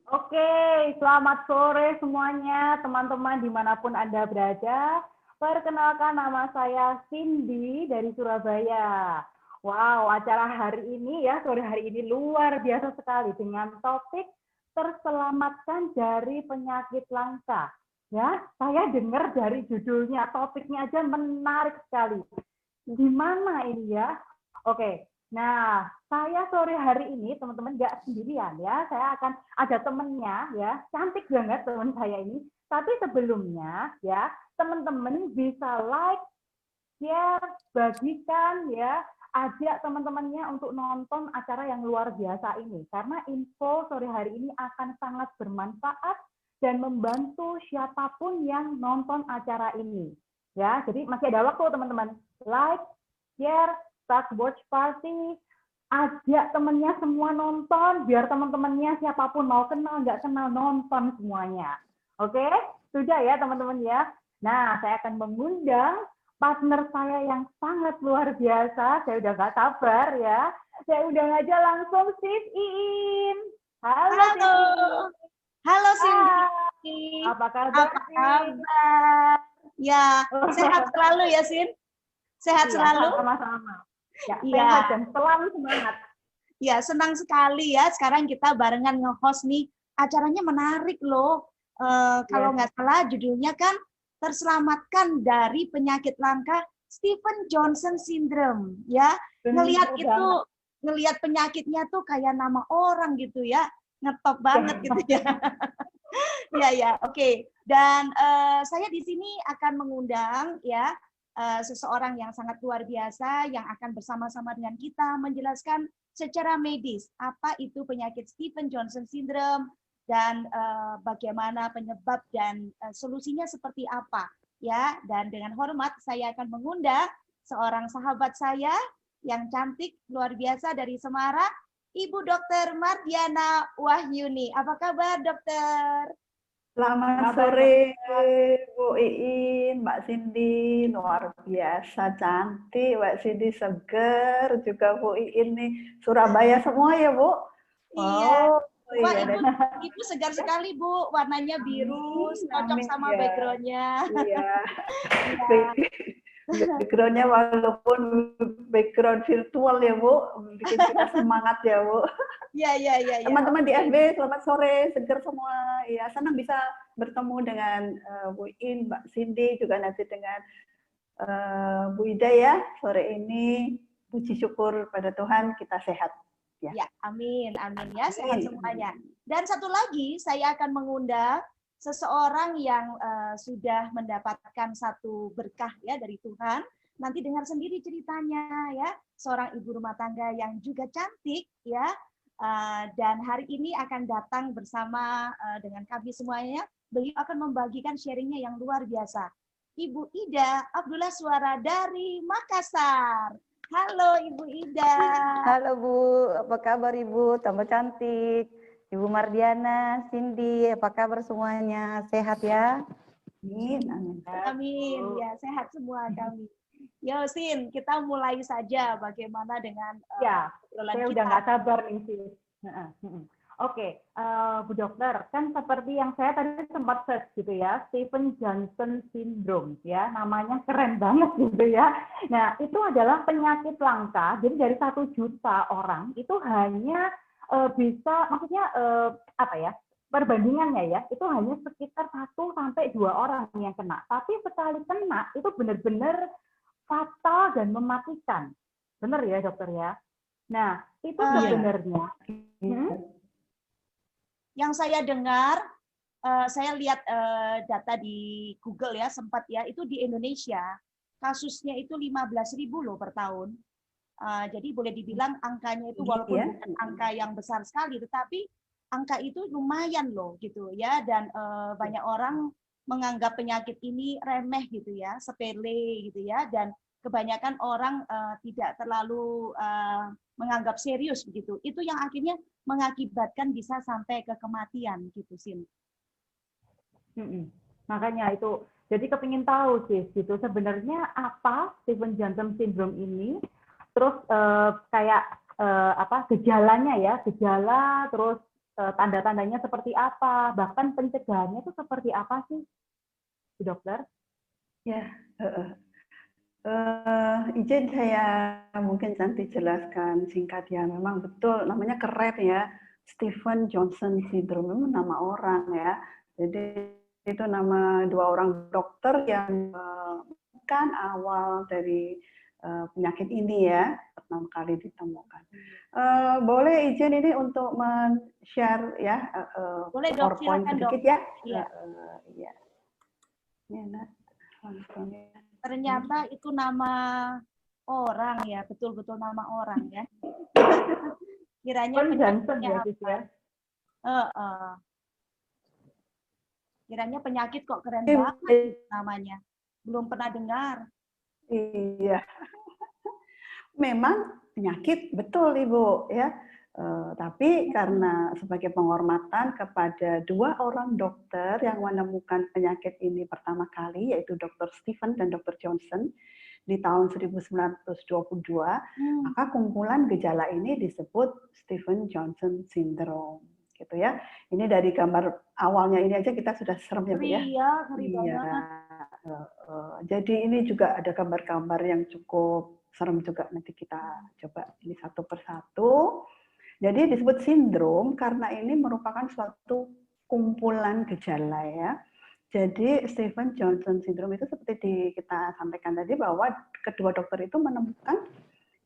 Oke, selamat sore semuanya, teman-teman dimanapun Anda berada. Perkenalkan, nama saya Cindy dari Surabaya. Wow, acara hari ini ya, sore hari ini luar biasa sekali dengan topik terselamatkan dari penyakit langka. Ya, saya dengar dari judulnya, topiknya aja menarik sekali. Gimana ini ya? Oke, nah saya sore hari ini teman-teman nggak sendirian ya, saya akan ada temennya ya, cantik banget teman saya ini. Tapi sebelumnya ya, teman-teman bisa like, share, bagikan ya, ajak teman-temannya untuk nonton acara yang luar biasa ini. Karena info sore hari ini akan sangat bermanfaat dan membantu siapapun yang nonton acara ini. Ya, jadi masih ada waktu teman-teman. Like, share, start watch party, ajak temennya semua nonton, biar teman-temannya siapapun mau kenal nggak kenal nonton semuanya. Oke, sudah ya teman-teman ya. Nah, saya akan mengundang partner saya yang sangat luar biasa. Saya udah gak sabar ya. Saya undang aja langsung Sis Iin. Halo Halo, Sis Iin. halo Hai. Cindy. Apa kabar Apa Sis? kabar? Ya, sehat selalu ya, Sin. Sehat Iya, selalu. sama-sama. Ya, sehat Iya, dan selalu semangat. ya senang sekali ya. Sekarang kita barengan nge-host nih. Acaranya menarik loh. Kalau Yes, nggak salah judulnya kan terselamatkan dari penyakit langka Stephen Johnson Syndrome. Ya, ngelihat benar itu, banget. ngelihat penyakitnya tuh kayak nama orang gitu ya. Ngetop banget gitu ya. Ya, ya, oke. Dan saya di sini akan mengundang ya seseorang yang sangat luar biasa yang akan bersama-sama dengan kita menjelaskan secara medis apa itu penyakit Stephen Johnson Syndrome dan bagaimana penyebab dan solusinya seperti apa ya. Dan dengan hormat saya akan mengundang seorang sahabat saya yang cantik luar biasa dari Semarang, Ibu Dr. Mardiana Wahyuni. Apa kabar, Dokter? Selamat Kabar sore, dokter. Bu Iin, Mbak Cindy, luar biasa cantik, Mbak Cindy seger, juga Bu Iin nih, Surabaya semua ya Bu? Iya. Oh, Wah, iya deh. ibu segar sekali, Bu. Warnanya biru, Amin, cocok amin sama ya. background-nya. Iya, Iya. background-nya walaupun background virtual ya Bu, bikin kita semangat ya Bu. Iya, iya, iya, iya. Teman-teman di Oke. FB, selamat sore, seger semua. Ya, senang bisa bertemu dengan Bu In, Mbak Cindy, juga nanti dengan Bu Ida ya sore ini. Puji syukur pada Tuhan kita sehat. Ya. Ya, amin, amin ya, sehat Amin. semuanya. Dan satu lagi, saya akan mengundang seseorang yang sudah mendapatkan satu berkah ya dari Tuhan. Nanti dengar sendiri ceritanya ya, seorang ibu rumah tangga yang juga cantik ya. Dan hari ini akan datang bersama dengan kami semuanya. Beliau akan membagikan sharingnya yang luar biasa. Ibu Ida Abdullah Suara dari Makassar. Halo Ibu Ida. Halo Bu, apa kabar Ibu? Tambah cantik. Ibu Mardiana, Cindy, apa kabar semuanya? Sehat ya? Amin. Amin. Amin. Ya, sehat semua kami. Yo, Sin, kita mulai saja bagaimana dengan Ya, obrolan saya udah kita. nggak sabar nih Sis. Oke, Bu Dokter, kan seperti yang saya tadi sempat search gitu ya, Stephen Johnson Syndrome ya, namanya keren banget gitu ya. Nah, itu adalah penyakit langka, jadi dari 1 juta orang itu hanya bisa, maksudnya apa ya, perbandingannya ya, itu hanya sekitar 1 sampai 2 orang yang kena. Tapi sekali kena, itu benar-benar fatal dan mematikan. Benar ya dokter ya? Nah, itu sebenarnya. Yang saya dengar, saya lihat data di Google ya, sempat ya, itu di Indonesia kasusnya itu 15.000 loh per tahun. Jadi boleh dibilang angkanya itu walaupun bukan angka yang besar sekali, tetapi angka itu lumayan loh gitu ya. Dan banyak orang menganggap penyakit ini remeh gitu ya, sepele gitu ya. Dan kebanyakan orang tidak terlalu menganggap serius begitu. Itu yang akhirnya mengakibatkan bisa sampai ke kematian gitu, Sin. Makanya itu, jadi kepingin tahu sih, gitu sebenarnya apa Stephen Johnson Syndrome ini, terus kayak apa gejalanya ya, gejala, terus tanda-tandanya seperti apa, bahkan pencegahannya itu seperti apa sih, Bu Dokter? Ya, izin saya mungkin nanti jelaskan singkat ya. Memang betul, namanya keren ya, Stephen Johnson Syndrome, memang nama orang ya. Jadi itu nama dua orang dokter yang kan awal dari penyakit ini ya, pertama kali ditemukan. Boleh izin ini untuk men-share ya, Boleh dok, PowerPoint silakan dok. sedikit ya. Iya. Iya. Ini langsung ya. Ternyata itu nama orang ya, betul-betul nama orang ya. Kiranya Stephen Johnson penyakitnya ya, Sis, apa? ya. Kiranya penyakit kok keren banget namanya. Belum pernah dengar. Iya, memang penyakit betul Ibu ya. Tapi karena sebagai penghormatan kepada dua orang dokter yang menemukan penyakit ini pertama kali, yaitu Dr. Stephen dan Dr. Johnson di tahun 1922, maka kumpulan gejala ini disebut Stephen Johnson Syndrome, gitu ya. Ini dari gambar awalnya ini aja kita sudah serem ya Bu ya. Iya, ngeri Iya. banget. Jadi ini juga ada gambar-gambar yang cukup serem juga, nanti kita coba ini satu persatu. Jadi disebut sindrom karena ini merupakan suatu kumpulan gejala ya. Jadi Stephen Johnson Syndrome itu seperti kita sampaikan tadi bahwa kedua dokter itu menemukan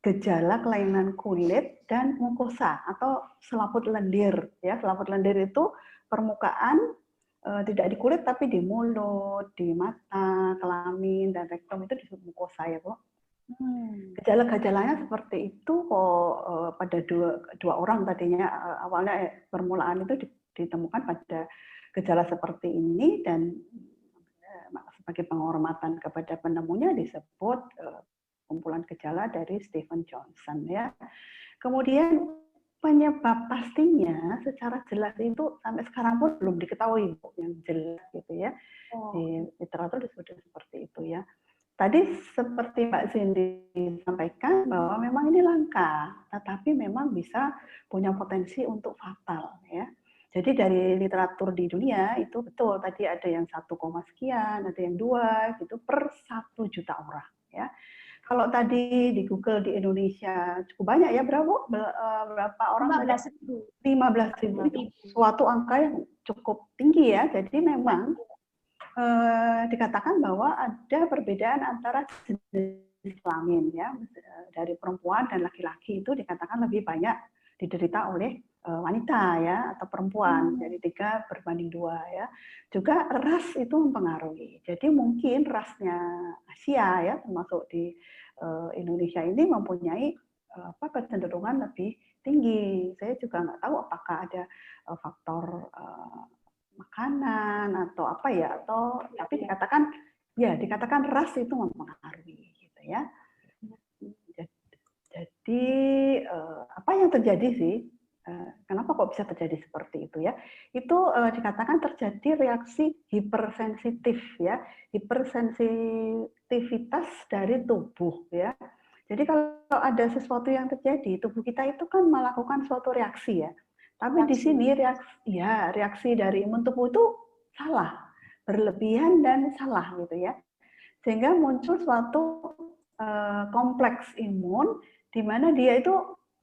gejala kelainan kulit dan mukosa atau selaput lendir ya. Selaput lendir itu permukaan tidak di kulit tapi di mulut, di mata, kelamin dan rektum itu disebut mukosa ya, Bu. Gejala-gejalanya seperti itu kok pada dua orang tadinya awalnya permulaan itu ditemukan pada gejala seperti ini dan sebagai penghormatan kepada penemunya disebut kumpulan gejala dari Stephen Johnson ya. Kemudian penyebab pastinya secara jelas itu sampai sekarang pun belum diketahui Bu, yang jelas gitu ya. Di literatur disebut seperti itu ya. Tadi seperti Mbak Cindy sampaikan bahwa memang ini langka, tetapi memang bisa punya potensi untuk fatal ya. Jadi dari literatur di dunia itu betul tadi ada yang 1, sekian, ada yang 2 gitu per 1 juta orang ya. Kalau tadi di Google di Indonesia cukup banyak ya, berapa orang? 15.000. 15.000 itu suatu angka yang cukup tinggi ya. Jadi memang dikatakan bahwa ada perbedaan antara jenis kelamin ya, dari perempuan dan laki-laki itu dikatakan lebih banyak diderita oleh wanita ya atau perempuan, jadi 3 berbanding 2 ya. Juga ras itu mempengaruhi. Jadi mungkin rasnya Asia ya termasuk di Indonesia ini mempunyai kecenderungan lebih tinggi. Saya juga nggak tahu apakah ada faktor makanan atau apa ya, atau tapi dikatakan ras itu mempengaruhi gitu ya. Jadi apa yang terjadi sih? Kenapa kok bisa terjadi seperti itu ya? Itu dikatakan terjadi reaksi hipersensitif ya, hipersensitivitas dari tubuh ya. Jadi kalau ada sesuatu yang terjadi, tubuh kita itu kan melakukan suatu reaksi ya. Tapi di sini reaksi dari imun tubuh itu salah, berlebihan dan salah gitu ya. Sehingga muncul suatu kompleks imun di mana dia itu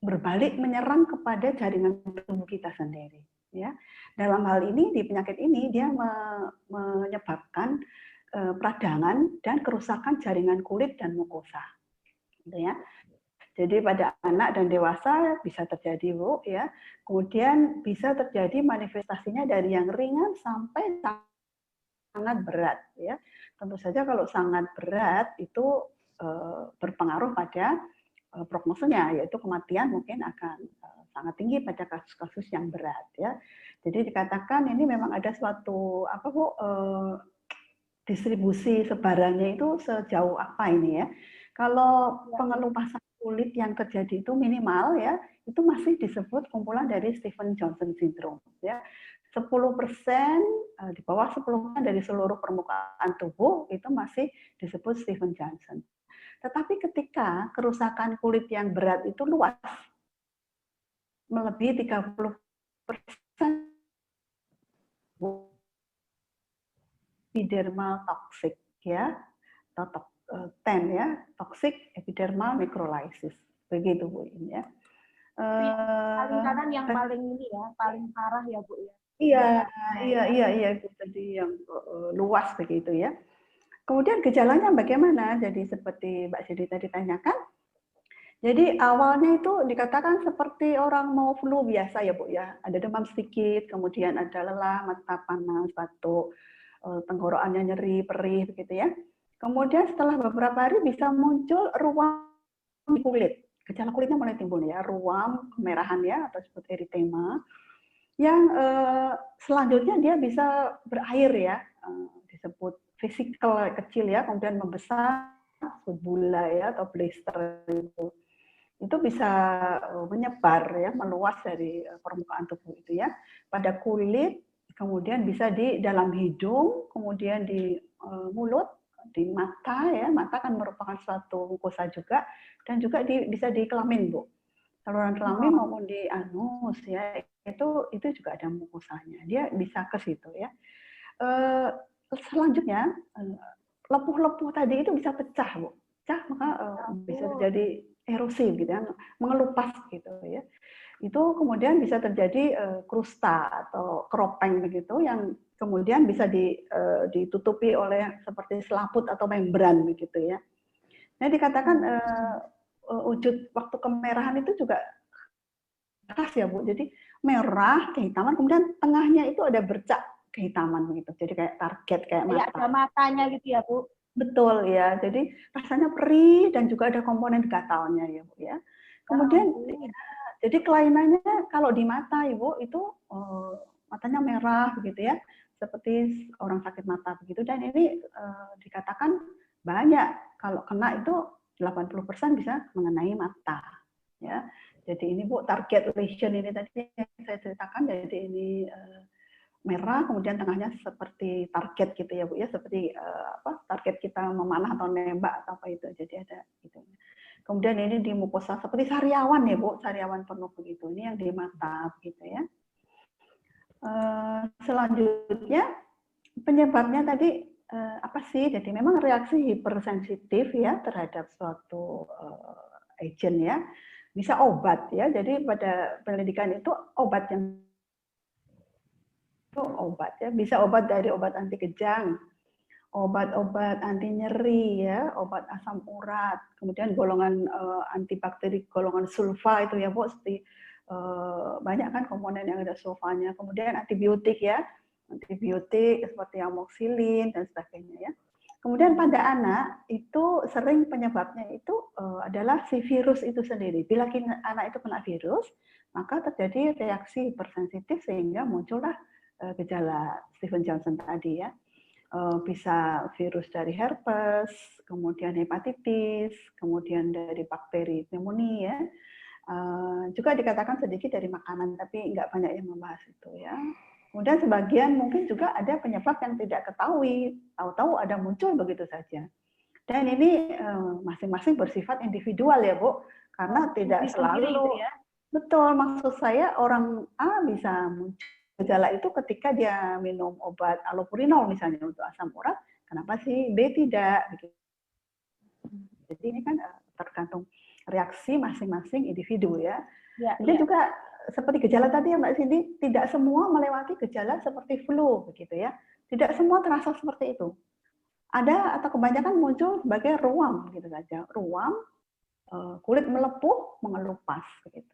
berbalik menyerang kepada jaringan tubuh kita sendiri ya. Dalam hal ini di penyakit ini dia menyebabkan peradangan dan kerusakan jaringan kulit dan mukosa gitu ya. Jadi pada anak dan dewasa bisa terjadi Bu ya. Kemudian bisa terjadi manifestasinya dari yang ringan sampai sangat berat ya. Tentu saja kalau sangat berat itu berpengaruh pada prognosenya, yaitu kematian mungkin akan sangat tinggi pada kasus-kasus yang berat ya. Jadi dikatakan ini memang ada suatu distribusi sebarannya itu sejauh apa ini ya. Kalau pengelupasan kulit yang terjadi itu minimal ya, itu masih disebut kumpulan dari Stephen Johnson Syndrome ya. 10% di bawah 10% dari seluruh permukaan tubuh itu masih disebut Stephen Johnson. Tetapi ketika kerusakan kulit yang berat itu luas, melebihi 30% epidermal toxic ya, atau TEN ya, toxic epidermal necrolysis. Begitu Bu ini ya. Paling kanan yang paling ini ya, paling parah ya Bu ya. Iya itu tadi yang luas begitu ya. Kemudian gejalanya bagaimana? Jadi seperti Mbak Cindy tadi tanyakan. Jadi awalnya itu dikatakan seperti orang mau flu biasa ya Bu ya. Ada demam sedikit, kemudian ada lelah, mata panas, batuk, tenggorokannya nyeri, perih begitu ya. Kemudian setelah beberapa hari bisa muncul ruam di kulit. Gejala kulitnya mulai timbul ya, ruam, kemerahan ya, atau disebut eritema. Yang selanjutnya dia bisa berair ya, disebut vesikel kecil ya, kemudian membesar, bula ya, atau blister itu bisa menyebar ya, meluas dari permukaan tubuh itu ya, pada kulit, kemudian bisa di dalam hidung, kemudian di mulut, di mata ya, mata kan merupakan suatu mukosa juga, dan juga bisa di kelamin Bu, saluran kelamin maupun di anus ya, itu juga ada mukosanya, dia bisa ke situ ya. Selanjutnya lepuh-lepuh tadi itu bisa pecah Bu, pecah maka bisa terjadi erosi gitu ya, mengelupas gitu ya. Itu kemudian bisa terjadi krusta atau keropeng begitu yang kemudian bisa ditutupi oleh seperti selaput atau membran begitu ya. Nah, dikatakan wujud waktu kemerahan itu juga khas ya Bu. Jadi merah, kehitaman, kemudian tengahnya itu ada bercak kehitaman begitu. Jadi kayak target, kayak mata. Kayak ada matanya gitu ya Bu. Betul ya, jadi rasanya perih dan juga ada komponen gatalnya ya Bu ya. Kemudian jadi kelainannya kalau di mata Ibu itu matanya merah begitu ya, seperti orang sakit mata begitu, dan ini dikatakan banyak kalau kena itu 80% bisa mengenai mata ya. Jadi ini Bu target lesion ini tadi yang saya ceritakan, jadi ini merah, kemudian tengahnya seperti target gitu ya Bu ya, seperti target kita memanah atau nembak atau apa itu, jadi ada gitu. Kemudian ini di mukosa seperti sariawan ya Bu, sariawan penuh begitu, ini yang di mata gitu ya. Selanjutnya penyebabnya tadi apa sih? Jadi memang reaksi hipersensitif ya terhadap suatu agent ya, bisa obat ya. Jadi pada penelitian itu obat yang itu obat ya, bisa obat dari obat anti kejang, obat-obat anti nyeri ya, obat asam urat, kemudian golongan antibakteri golongan sulfa itu ya Bu, seperti banyak kan komponen yang ada sulfanya, kemudian antibiotik ya, antibiotik seperti amoxicillin dan sebagainya ya. Kemudian pada anak itu sering penyebabnya itu adalah si virus itu sendiri. Bila anak itu kena virus, maka terjadi reaksi hipersensitif sehingga muncullah gejala Stephen Johnson tadi ya, bisa virus dari herpes, kemudian hepatitis, kemudian dari bakteri pneumonia, juga dikatakan sedikit dari makanan, tapi nggak banyak yang membahas itu ya. Kemudian sebagian mungkin juga ada penyebab yang tidak ketahui, tahu-tahu ada muncul begitu saja. Dan ini masing-masing bersifat individual ya Bu, karena tidak selalu gitu ya. Betul, maksud saya orang A bisa muncul gejala itu ketika dia minum obat allopurinol misalnya untuk asam urat, kenapa sih B tidak? Jadi ini kan tergantung reaksi masing-masing individu ya. Jadi juga seperti gejala tadi ya Mbak Cindy, tidak semua melewati gejala seperti flu begitu ya. Tidak semua terasa seperti itu. Ada atau kebanyakan muncul sebagai ruam gitu saja. Ruam, kulit melepuh, mengelupas begitu.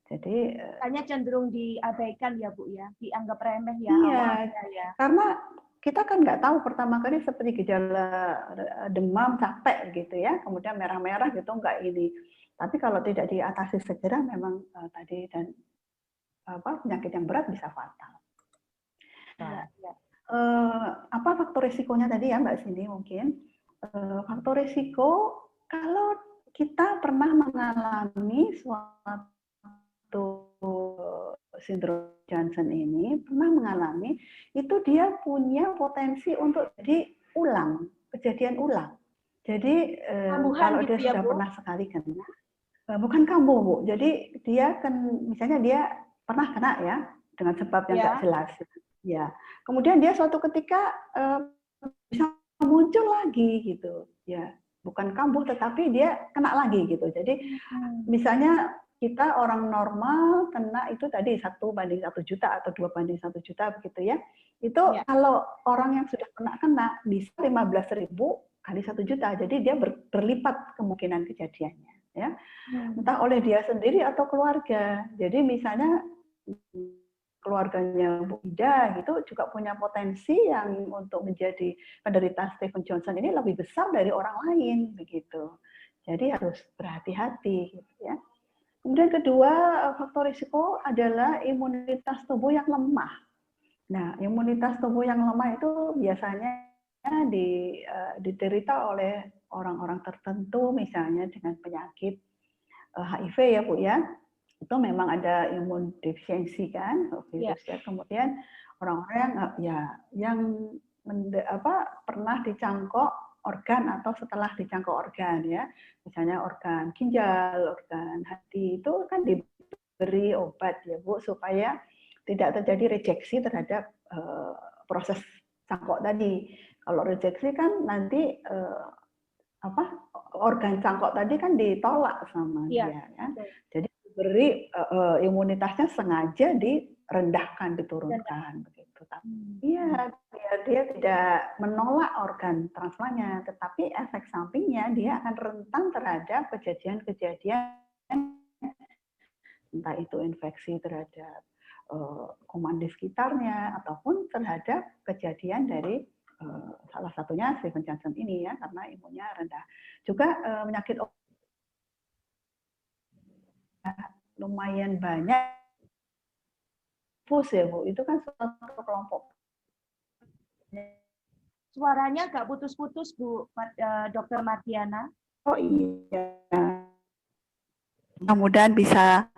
Jadi hanya cenderung diabaikan ya Bu ya, dianggap remeh ya. Iya, ya. Karena kita kan nggak tahu pertama kali seperti gejala demam, capek gitu ya, kemudian merah-merah gitu nggak ini. Tapi kalau tidak diatasi segera memang tadi dan penyakit yang berat bisa fatal. Nah, apa faktor risikonya tadi ya Mbak Cindy mungkin? Faktor risiko kalau kita pernah mengalami suatu sindrom Johnson ini, pernah mengalami, itu dia punya potensi untuk jadi kejadian ulang. Jadi kalau gitu dia sudah pernah sekali kena, bukan kambuh Bu, jadi dia kan misalnya dia pernah kena ya dengan sebab yang nggak jelas. Ya, kemudian dia suatu ketika bisa muncul lagi gitu, ya bukan kambuh tetapi dia kena lagi gitu. Jadi misalnya kita orang normal kena itu tadi 1/1 juta atau 2/1 juta begitu ya. Itu Ya. kalau orang yang sudah kena bisa 15.000 kali 1 juta. Jadi dia berlipat kemungkinan kejadiannya ya. Entah oleh dia sendiri atau keluarga. Jadi misalnya keluarganya Bu Ida gitu juga punya potensi yang untuk menjadi penderita Stephen Johnson ini lebih besar dari orang lain begitu. Jadi harus berhati-hati gitu ya. Kemudian kedua faktor risiko adalah imunitas tubuh yang lemah. Nah, imunitas tubuh yang lemah itu biasanya diderita oleh orang-orang tertentu misalnya dengan penyakit HIV ya Bu ya. Itu memang ada imun defisiensi kan virus ya. Kemudian orang-orang yang pernah dicangkok organ atau setelah dicangkok organ ya, misalnya organ ginjal, organ hati itu kan diberi obat ya Bu supaya tidak terjadi rejeksi terhadap proses cangkok tadi. Kalau rejeksi kan nanti organ cangkok tadi kan ditolak sama dia ya. Jadi beri imunitasnya sengaja direndahkan, diturunkan begitu. Iya, biar dia tidak menolak organ transplantnya, tetapi efek sampingnya dia akan rentan terhadap kejadian-kejadian entah itu infeksi terhadap kuman di sekitarnya ataupun terhadap kejadian dari salah satunya Stephen Johnson ini ya karena imunnya rendah. Juga penyakit lumayan banyak ya Bu, itu kan suatu kelompok. Suaranya agak putus-putus Bu, Dokter Mardiana. Oh iya. Mudah-mudahan bisa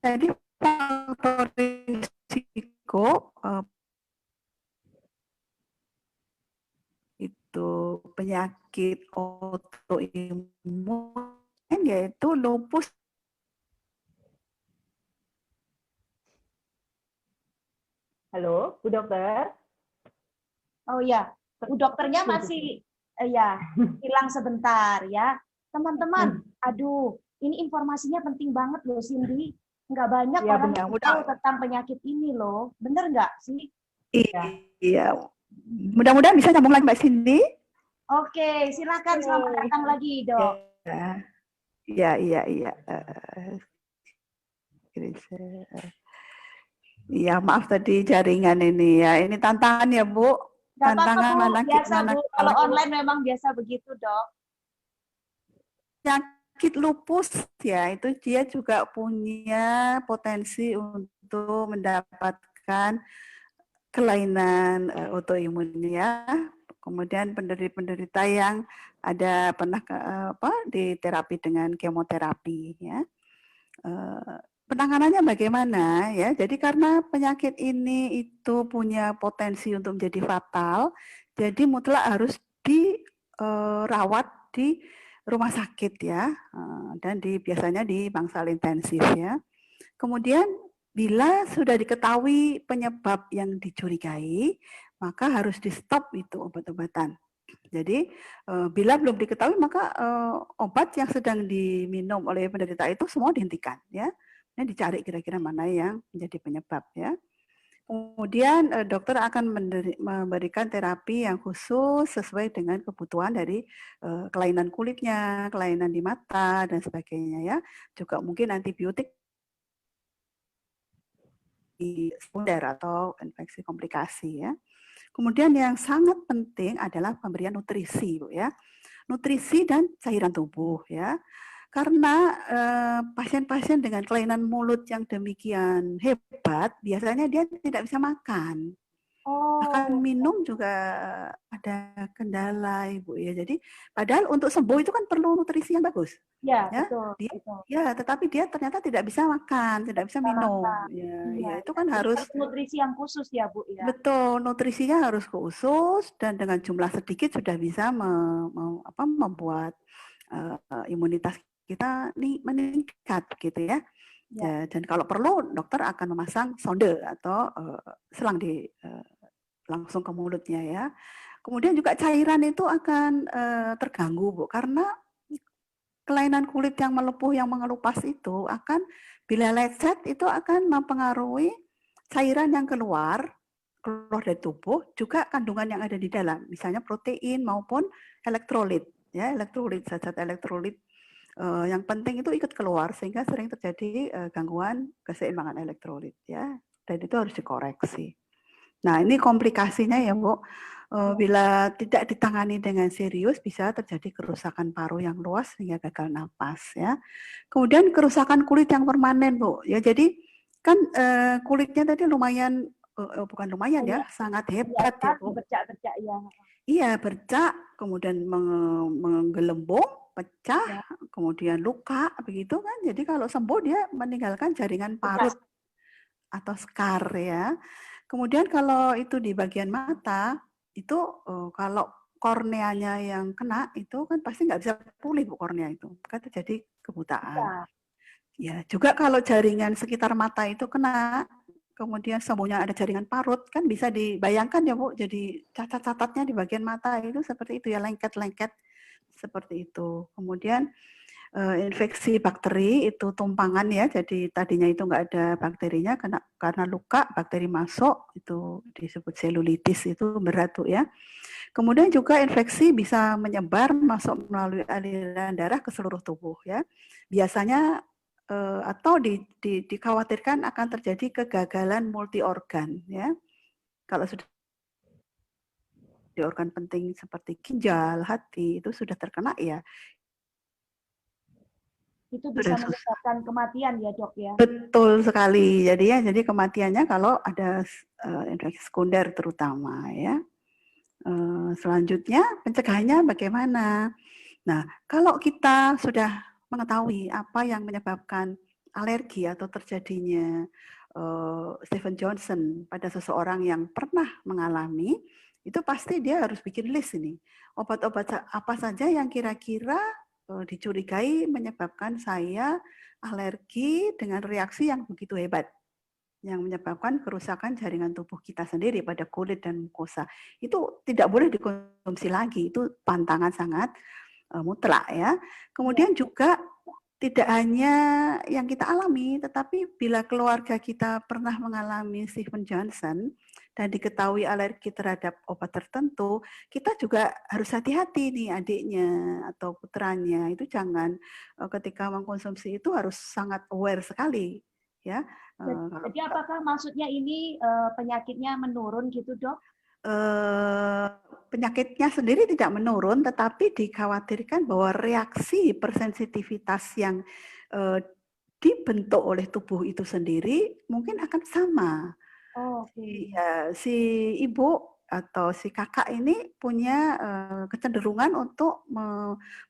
jadi faktor risiko itu penyakit autoimun yaitu lupus. Halo, Bu Dokter. Oh ya, Bu Dokternya masih hilang sebentar ya. Teman-teman, aduh, ini informasinya penting banget loh Cindy. Nggak banyak Ya, orang yang tahu tentang penyakit ini loh. Bener nggak sih? Iya. Mudah-mudahan bisa nyambung lagi Mbak Cindy. Oke, silakan selamat datang lagi, Dok. Iya. Iya, maaf tadi jaringan ini ya. Ini tantangan ya, Bu. Tantangan mana biasa, Bu. Kalau online memang biasa begitu, Dok. Penyakit lupus ya, itu dia juga punya potensi untuk mendapatkan kelainan autoimun ya. Kemudian penderita yang ada pernah diterapi dengan kemoterapi ya. Penanganannya bagaimana ya? Jadi karena penyakit ini itu punya potensi untuk menjadi fatal, jadi mutlak harus dirawat di rumah sakit ya, dan biasanya di bangsal intensif ya. Kemudian bila sudah diketahui penyebab yang dicurigai, maka harus di stop itu obat-obatan. Jadi bila belum diketahui maka obat yang sedang diminum oleh penderita itu semua dihentikan ya. Ini dicari kira-kira mana yang menjadi penyebab ya. Kemudian dokter akan memberikan terapi yang khusus sesuai dengan kebutuhan dari kelainan kulitnya, kelainan di mata dan sebagainya ya. Juga mungkin antibiotik di sekunder atau infeksi komplikasi ya. Kemudian yang sangat penting adalah pemberian nutrisi, Bu ya. Nutrisi dan cairan tubuh ya. Karena pasien-pasien dengan kelainan mulut yang demikian hebat, biasanya dia tidak bisa makan. Bahkan minum juga ada kendala, Ibu ya. Jadi padahal untuk sembuh itu kan perlu nutrisi yang bagus. Ya, ya. betul. Ya, tetapi dia ternyata tidak bisa makan, tidak bisa minum. Ya, itu kan harus nutrisi yang khusus ya, Bu ya. Betul, nutrisinya harus khusus dan dengan jumlah sedikit sudah bisa membuat imunitas kita nih meningkat gitu ya. Ya, dan kalau perlu dokter akan memasang sonde atau selang di langsung ke mulutnya ya. Kemudian juga cairan itu akan terganggu Bu, karena kelainan kulit yang melepuh yang mengelupas itu akan bila lecet itu akan mempengaruhi cairan yang keluar dari tubuh, juga kandungan yang ada di dalam, misalnya protein maupun elektrolit ya, zat-zat elektrolit yang penting itu ikut keluar sehingga sering terjadi gangguan keseimbangan elektrolit ya, dan itu harus dikoreksi. Nah, ini komplikasinya ya Bu, bila tidak ditangani dengan serius bisa terjadi kerusakan paru yang luas sehingga gagal napas ya. Kemudian kerusakan kulit yang permanen Bu, ya jadi kan kulitnya tadi lumayan, bukan lumayan ya, sangat hebat ya Bu. Bercak-bercak ya. Iya, bercak, kemudian menggelembung, pecah, kemudian luka, begitu kan. Jadi kalau sembuh dia meninggalkan jaringan parut atau scar ya. Kemudian kalau itu di bagian mata, itu kalau korneanya yang kena, itu kan pasti nggak bisa pulih Bu kornea itu, kan terjadi kebutaan. Ya, juga kalau jaringan sekitar mata itu kena, kemudian sembuhnya ada jaringan parut, kan bisa dibayangkan ya Bu, jadi cacat-cacatnya di bagian mata itu seperti itu ya, lengket-lengket seperti itu. Kemudian infeksi bakteri itu tumpangan ya, jadi tadinya itu nggak ada bakterinya, karena luka bakteri masuk, itu disebut selulitis, itu berat Tuh ya. Kemudian juga infeksi bisa menyebar masuk melalui aliran darah ke seluruh tubuh ya. Biasanya atau dikhawatirkan akan terjadi kegagalan multi organ ya. Kalau sudah di organ penting seperti ginjal, hati itu sudah terkena ya. Itu bisa menyebabkan kematian ya Dok ya. Betul sekali. Jadi kematiannya kalau ada infeksi sekunder terutama ya. Selanjutnya pencegahannya bagaimana? Nah, kalau kita sudah mengetahui apa yang menyebabkan alergi atau terjadinya Stephen Johnson pada seseorang yang pernah mengalami, itu pasti dia harus bikin list ini. Obat-obat apa saja yang kira-kira dicurigai menyebabkan saya alergi dengan reaksi yang begitu hebat, yang menyebabkan kerusakan jaringan tubuh kita sendiri pada kulit dan mukosa. Itu tidak boleh dikonsumsi lagi, itu pantangan sangat mutlak ya. Kemudian juga tidak hanya yang kita alami, tetapi bila keluarga kita pernah mengalami Stephen Johnson dan diketahui alergi terhadap obat tertentu, kita juga harus hati-hati nih adiknya atau putranya. Itu jangan ketika mengkonsumsi itu harus sangat aware sekali ya. Jadi apakah maksudnya ini penyakitnya menurun gitu Dok? Penyakitnya sendiri tidak menurun, tetapi dikhawatirkan bahwa reaksi persensitivitas yang dibentuk oleh tubuh itu sendiri mungkin akan sama. Ya, si ibu atau si kakak ini punya kecenderungan untuk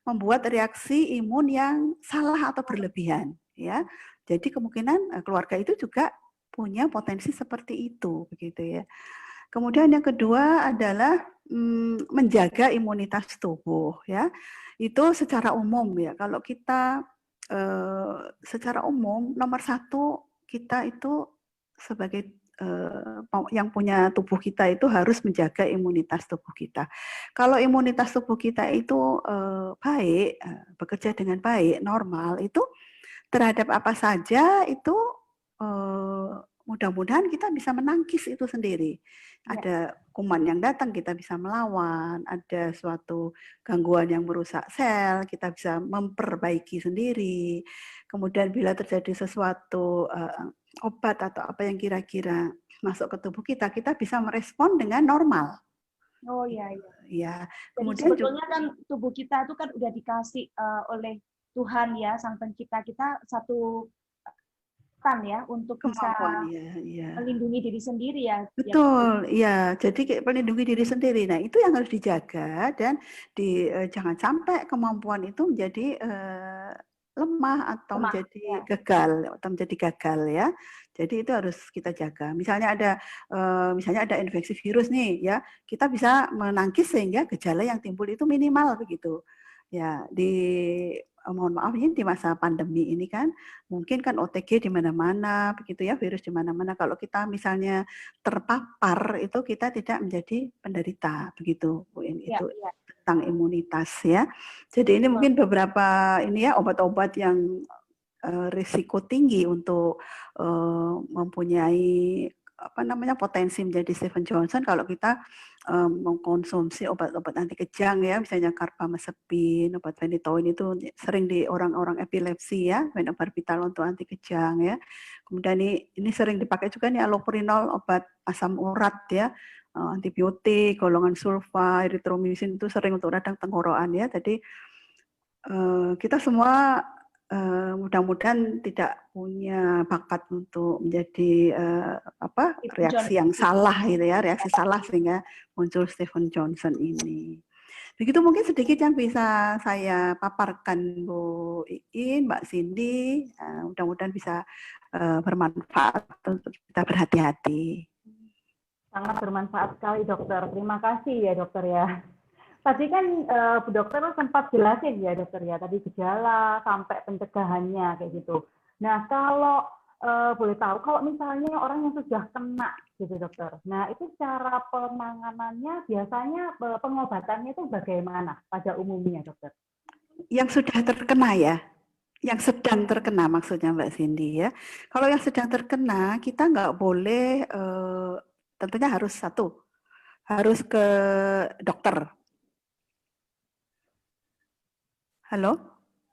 membuat reaksi imun yang salah atau berlebihan, ya. Jadi kemungkinan keluarga itu juga punya potensi seperti itu, begitu ya. Kemudian yang kedua adalah menjaga imunitas tubuh ya. Itu secara umum ya. Kalau kita secara umum nomor satu kita itu sebagai yang punya tubuh kita itu harus menjaga imunitas tubuh kita. Kalau imunitas tubuh kita itu baik, bekerja dengan baik, normal, itu terhadap apa saja itu mudah-mudahan kita bisa menangkis itu sendiri. Ada kuman yang datang, kita bisa melawan. Ada suatu gangguan yang merusak sel, kita bisa memperbaiki sendiri. Kemudian bila terjadi sesuatu obat atau apa yang kira-kira masuk ke tubuh kita, kita bisa merespon dengan normal. Oh iya. Ya. Kemudian sebetulnya kan tubuh kita itu kan udah dikasih oleh Tuhan ya, Sang Pencipta kita satu ya untuk bisa melindungi diri sendiri ya. Betul, ya. Jadi melindungi diri sendiri. Nah, itu yang harus dijaga dan jangan sampai kemampuan itu menjadi lemah atau menjadi gagal ya. Jadi itu harus kita jaga. Misalnya ada infeksi virus nih ya, kita bisa menangkis sehingga gejala yang timbul itu minimal begitu. Ya, mohon maaf ini di masa pandemi ini kan mungkin kan OTG di mana-mana begitu ya, virus di mana-mana. Kalau kita misalnya terpapar itu kita tidak menjadi penderita begitu, Bu In. Ya, Itu ya. tentang imunitas ya. Jadi ini mungkin beberapa ini ya obat-obat yang risiko tinggi untuk mempunyai apa namanya potensi menjadi Stephen Johnson kalau kita mengkonsumsi obat-obat anti kejang ya, misalnya carbamazepin, obat phenytoin itu sering di orang-orang epilepsi ya, phenobarbital untuk anti kejang ya. Kemudian ini sering dipakai juga nih allopurinol, obat asam urat ya, antibiotik, golongan sulfa, erythromycin itu sering untuk radang tenggorokan ya. Jadi kita semua mudah-mudahan tidak punya bakat untuk menjadi reaksi yang salah gitu ya, reaksi salah sehingga muncul Stephen Johnson ini. Begitu mungkin sedikit yang bisa saya paparkan Bu Iin, Mbak Cindy, mudah-mudahan bisa bermanfaat untuk kita berhati-hati. Sangat bermanfaat sekali dokter. Terima kasih ya dokter ya. Tadi kan Bu Dokter sempat jelasin ya dokter ya, tadi gejala sampai pencegahannya kayak gitu. Nah kalau boleh tahu, kalau misalnya orang yang sudah kena gitu dokter, nah itu cara penanganannya biasanya pengobatannya itu bagaimana pada umumnya dokter? Yang sudah terkena ya? Yang sedang terkena maksudnya Mbak Cindy ya. Kalau yang sedang terkena kita nggak boleh tentunya harus ke dokter. Halo?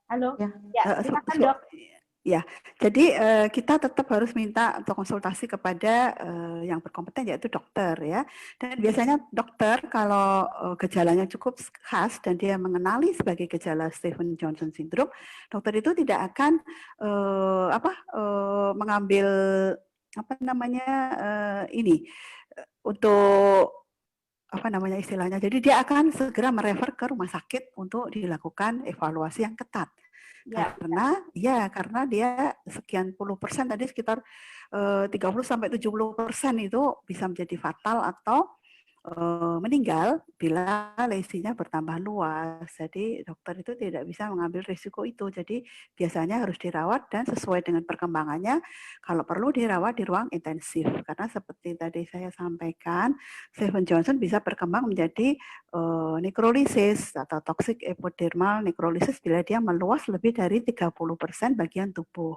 Halo? Ya. Ya, silakan Dok. Ya, jadi kita tetap harus minta atau konsultasi kepada yang berkompeten yaitu dokter ya. Dan biasanya dokter kalau gejalanya cukup khas dan dia mengenali sebagai gejala Stephen Johnson syndrome, dokter itu tidak akan mengambil apa namanya untuk apa namanya istilahnya. Jadi dia akan segera merefer ke rumah sakit untuk dilakukan evaluasi yang ketat. Ya. Karena dia sekian puluh persen tadi sekitar 30-70% itu bisa menjadi fatal atau meninggal bila lesinya bertambah luas. Jadi dokter itu tidak bisa mengambil risiko itu. Jadi biasanya harus dirawat dan sesuai dengan perkembangannya. Kalau perlu dirawat di ruang intensif. Karena seperti tadi saya sampaikan, Stephen Johnson bisa berkembang menjadi nekrolisis atau toxic epidermal necrolysis bila dia meluas lebih dari 30% bagian tubuh.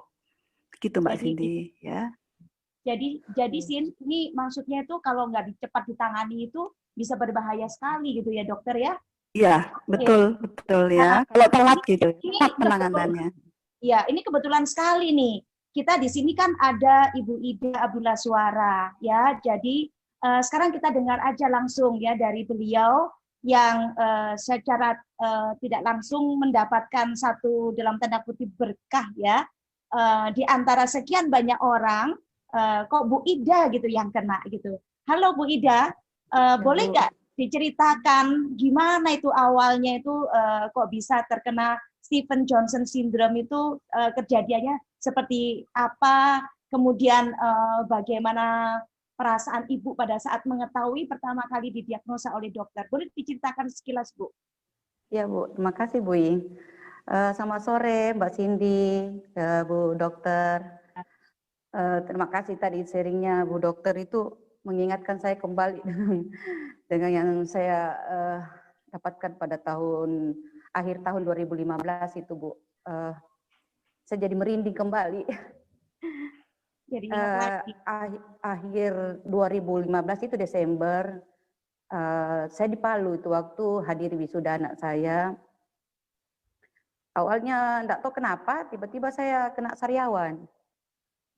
Gitu Mbak Cindy ya. Jadi Sin, ini maksudnya itu kalau nggak cepat ditangani itu bisa berbahaya sekali gitu ya dokter ya? Iya, betul ya. Kalau telat gitu, telat penanganannya. Ya, ini kebetulan sekali nih. Kita di sini kan ada Ibu Ida Abdullah Suara ya. Jadi sekarang kita dengar aja langsung ya dari beliau yang secara tidak langsung mendapatkan satu dalam tanda kutip berkah ya. Di antara sekian banyak orang kok Bu Ida gitu yang kena gitu. Halo Bu Ida, boleh nggak diceritakan gimana itu awalnya itu kok bisa terkena Stephen Johnson syndrome itu kejadiannya seperti apa, kemudian bagaimana perasaan Ibu pada saat mengetahui pertama kali didiagnosa oleh dokter. Boleh diceritakan sekilas Bu? Ya Bu, terima kasih Bu Ing. Selamat sore Mbak Cindy, Bu Dokter. Terima kasih tadi sharingnya Bu Dokter itu mengingatkan saya kembali dengan yang saya dapatkan pada akhir tahun 2015 itu Bu. Saya jadi merinding kembali. Jadi ingat lagi. Akhir 2015 itu Desember, saya di Palu itu waktu hadir wisuda anak saya. Awalnya enggak tahu kenapa tiba-tiba saya kena sariawan.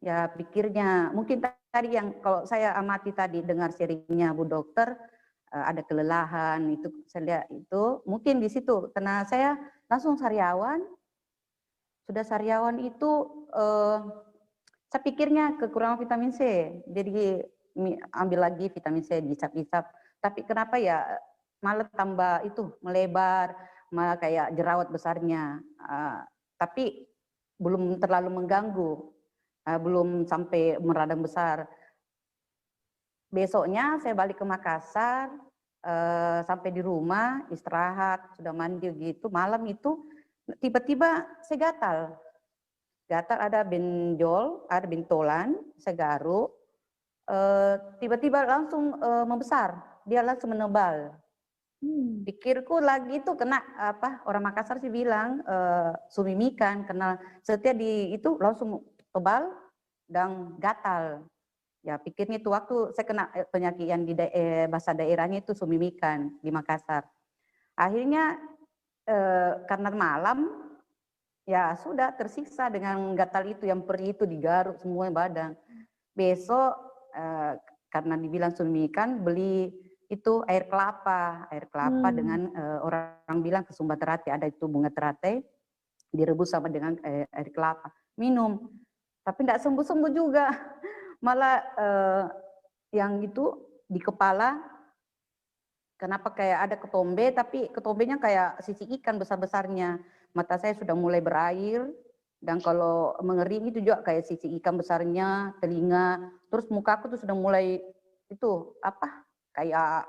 Ya pikirnya mungkin tadi yang kalau saya amati tadi dengar sharingnya Bu Dokter ada kelelahan itu saya lihat itu mungkin di situ karena saya langsung sariawan. Sudah sariawan itu saya pikirnya kekurangan vitamin C. Jadi ambil lagi vitamin C dicap-dicap. Tapi kenapa ya malah tambah itu melebar, malah kayak jerawat besarnya. Tapi belum terlalu mengganggu. Belum sampai meradang besar. Besoknya saya balik ke Makassar, sampai di rumah istirahat, sudah mandi gitu, malam itu tiba-tiba saya gatal, ada benjol, ada bentolan, saya garuk, tiba-tiba langsung membesar, dia langsung menebal. Pikirku lagi itu kena apa, orang Makassar sih bilang sumimikan, karena setiap di itu langsung tebal dan gatal. Ya pikirnya itu waktu saya kena penyakit yang di bahasa daerahnya itu sumimikan di Makassar. Akhirnya karena malam ya sudah tersiksa dengan gatal itu, yang perih itu digaruk semua badan. Besok karena dibilang sumimikan, beli itu air kelapa dengan orang bilang ke Sumba Teratai ada itu bunga teratai direbus sama dengan air kelapa, minum, tapi tidak sembuh-sembuh juga. Malah yang itu di kepala, kenapa kayak ada ketombe, tapi ketombenya kayak sisi ikan besar-besarnya. Mata saya sudah mulai berair, dan kalau mengering itu juga kayak sisi ikan besarnya, telinga, terus mukaku tuh sudah mulai itu apa, kayak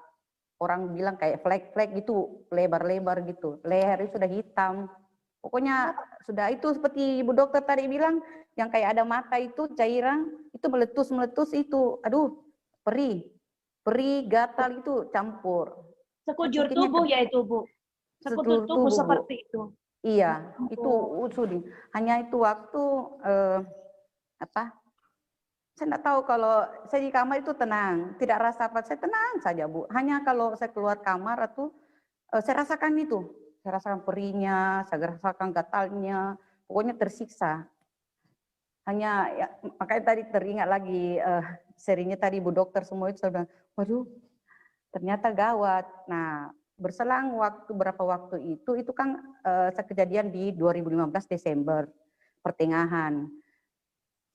orang bilang kayak flek-flek gitu, lebar-lebar gitu, leher itu sudah hitam. Pokoknya sudah itu seperti Ibu Dokter tadi bilang, yang kayak ada mata itu cairan, itu meletus-meletus itu, aduh perih, gatal itu campur. Sekujur tubuh ya itu, Bu. Sekujur tubuh seperti itu. Iya, itu Sudi. Hanya itu waktu apa? Saya tidak tahu, kalau saya di kamar itu tenang, tidak rasa apa, saya tenang saja Bu. Hanya kalau saya keluar kamar atau saya rasakan itu, saya rasakan perihnya, saya rasakan gatalnya, pokoknya tersiksa. Hanya ya, makanya tadi teringat lagi serinya tadi Bu Dokter semua itu, saya bilang, waduh, ternyata gawat. Nah, berselang berapa waktu itu kan saya kejadian di 2015 Desember pertengahan.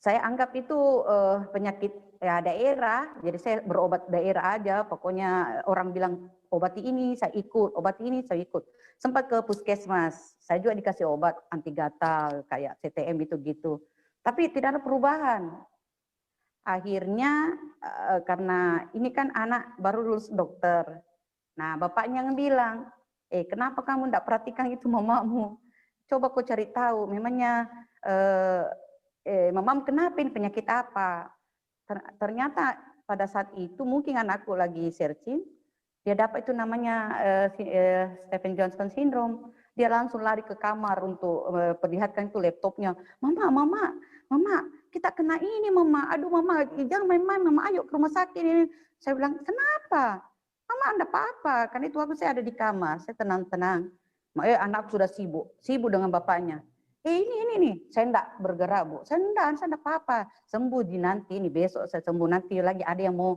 Saya anggap itu penyakit ya daerah, jadi saya berobat daerah aja. Pokoknya orang bilang obati ini, saya ikut, obati ini, saya ikut. Sempat ke puskesmas, saya juga dikasih obat anti gatal kayak CTM itu gitu. Tapi tidak ada perubahan. Akhirnya karena ini kan anak baru lulus dokter. Nah, bapaknya yang bilang, kenapa kamu tidak perhatikan itu mamamu? Coba kau cari tahu, memangnya mamamu kenapa, ini penyakit apa? Ternyata pada saat itu mungkin anakku lagi searching, dia dapat itu namanya Stephen Johnson syndrome. Dia langsung lari ke kamar untuk perlihatkan itu laptopnya. Mama, kita kena ini Mama. Aduh Mama, jangan main-main Mama, ayo ke rumah sakit ini. Saya bilang, kenapa? Mama anda apa-apa, kan itu waktu saya ada di kamar, saya tenang-tenang. Anak sudah sibuk dengan bapaknya. Ini nih, saya enggak bergerak Bu, saya enggak apa-apa, sembuh di nanti, ini besok saya sembuh, nanti lagi ada yang mau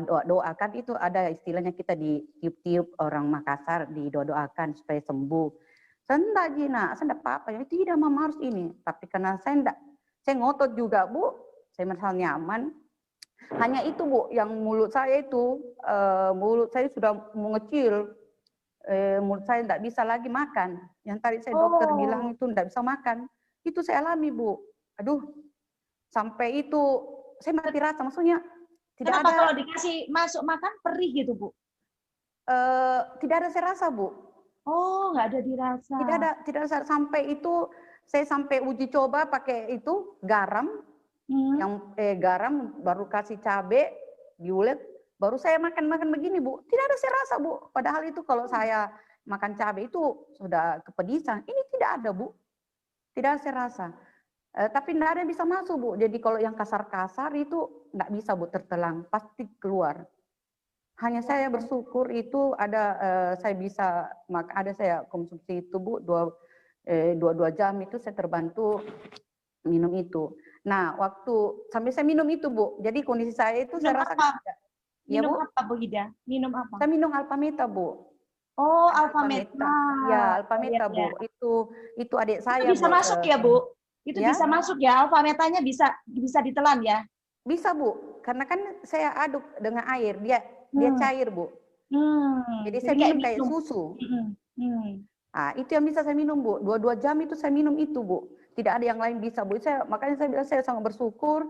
doa-doakan, itu ada istilahnya kita di tiup-tiup orang Makassar, didoakan supaya sembuh. Saya enggak Jina, saya enggak apa-apa, tidak Mama harus ini, tapi karena saya ngotot juga Bu, saya merasa nyaman. Hanya itu Bu, yang mulut saya itu, mulut saya sudah mengecil, mulut saya tidak bisa lagi makan. Yang tadi saya dokter bilang itu tidak bisa makan, itu saya alami Bu. Aduh, sampai itu saya mati rasa, maksudnya tidak Kenapa ada. Kalau dikasih masuk makan perih gitu Bu? Tidak ada saya rasa Bu. Oh, nggak ada dirasa. Tidak ada sampai itu, saya sampai uji coba pakai itu garam. Yang garam baru kasih cabai diulek, baru saya makan begini Bu, tidak ada saya rasa Bu. Padahal itu kalau saya makan cabai itu sudah kepedisan, ini tidak ada Bu, tidak ada saya rasa. Tapi tidak ada yang bisa masuk Bu, jadi kalau yang kasar-kasar itu tidak bisa Bu tertelan, pasti keluar. Hanya saya bersyukur itu ada saya bisa ada saya konsumsi itu Bu, 2 jam itu saya terbantu minum itu. Nah, waktu sampai saya minum itu Bu, jadi kondisi saya itu saya rasa minum apa Bu Ida? Minum apa? Saya minum Alpameta Bu. Oh, Alpameta. Ya, Alpameta Bu. Itu adik saya. Itu bisa Bu. Masuk ya Bu? Itu ya? Bisa masuk ya? Alpametanya bisa ditelan ya? Bisa Bu, karena kan saya aduk dengan air, dia cair Bu. Jadi saya minum kayak susu. Nah, itu yang bisa saya minum Bu. 2 jam itu saya minum itu Bu. Tidak ada yang lain bisa Bu. Makanya saya bilang saya sangat bersyukur.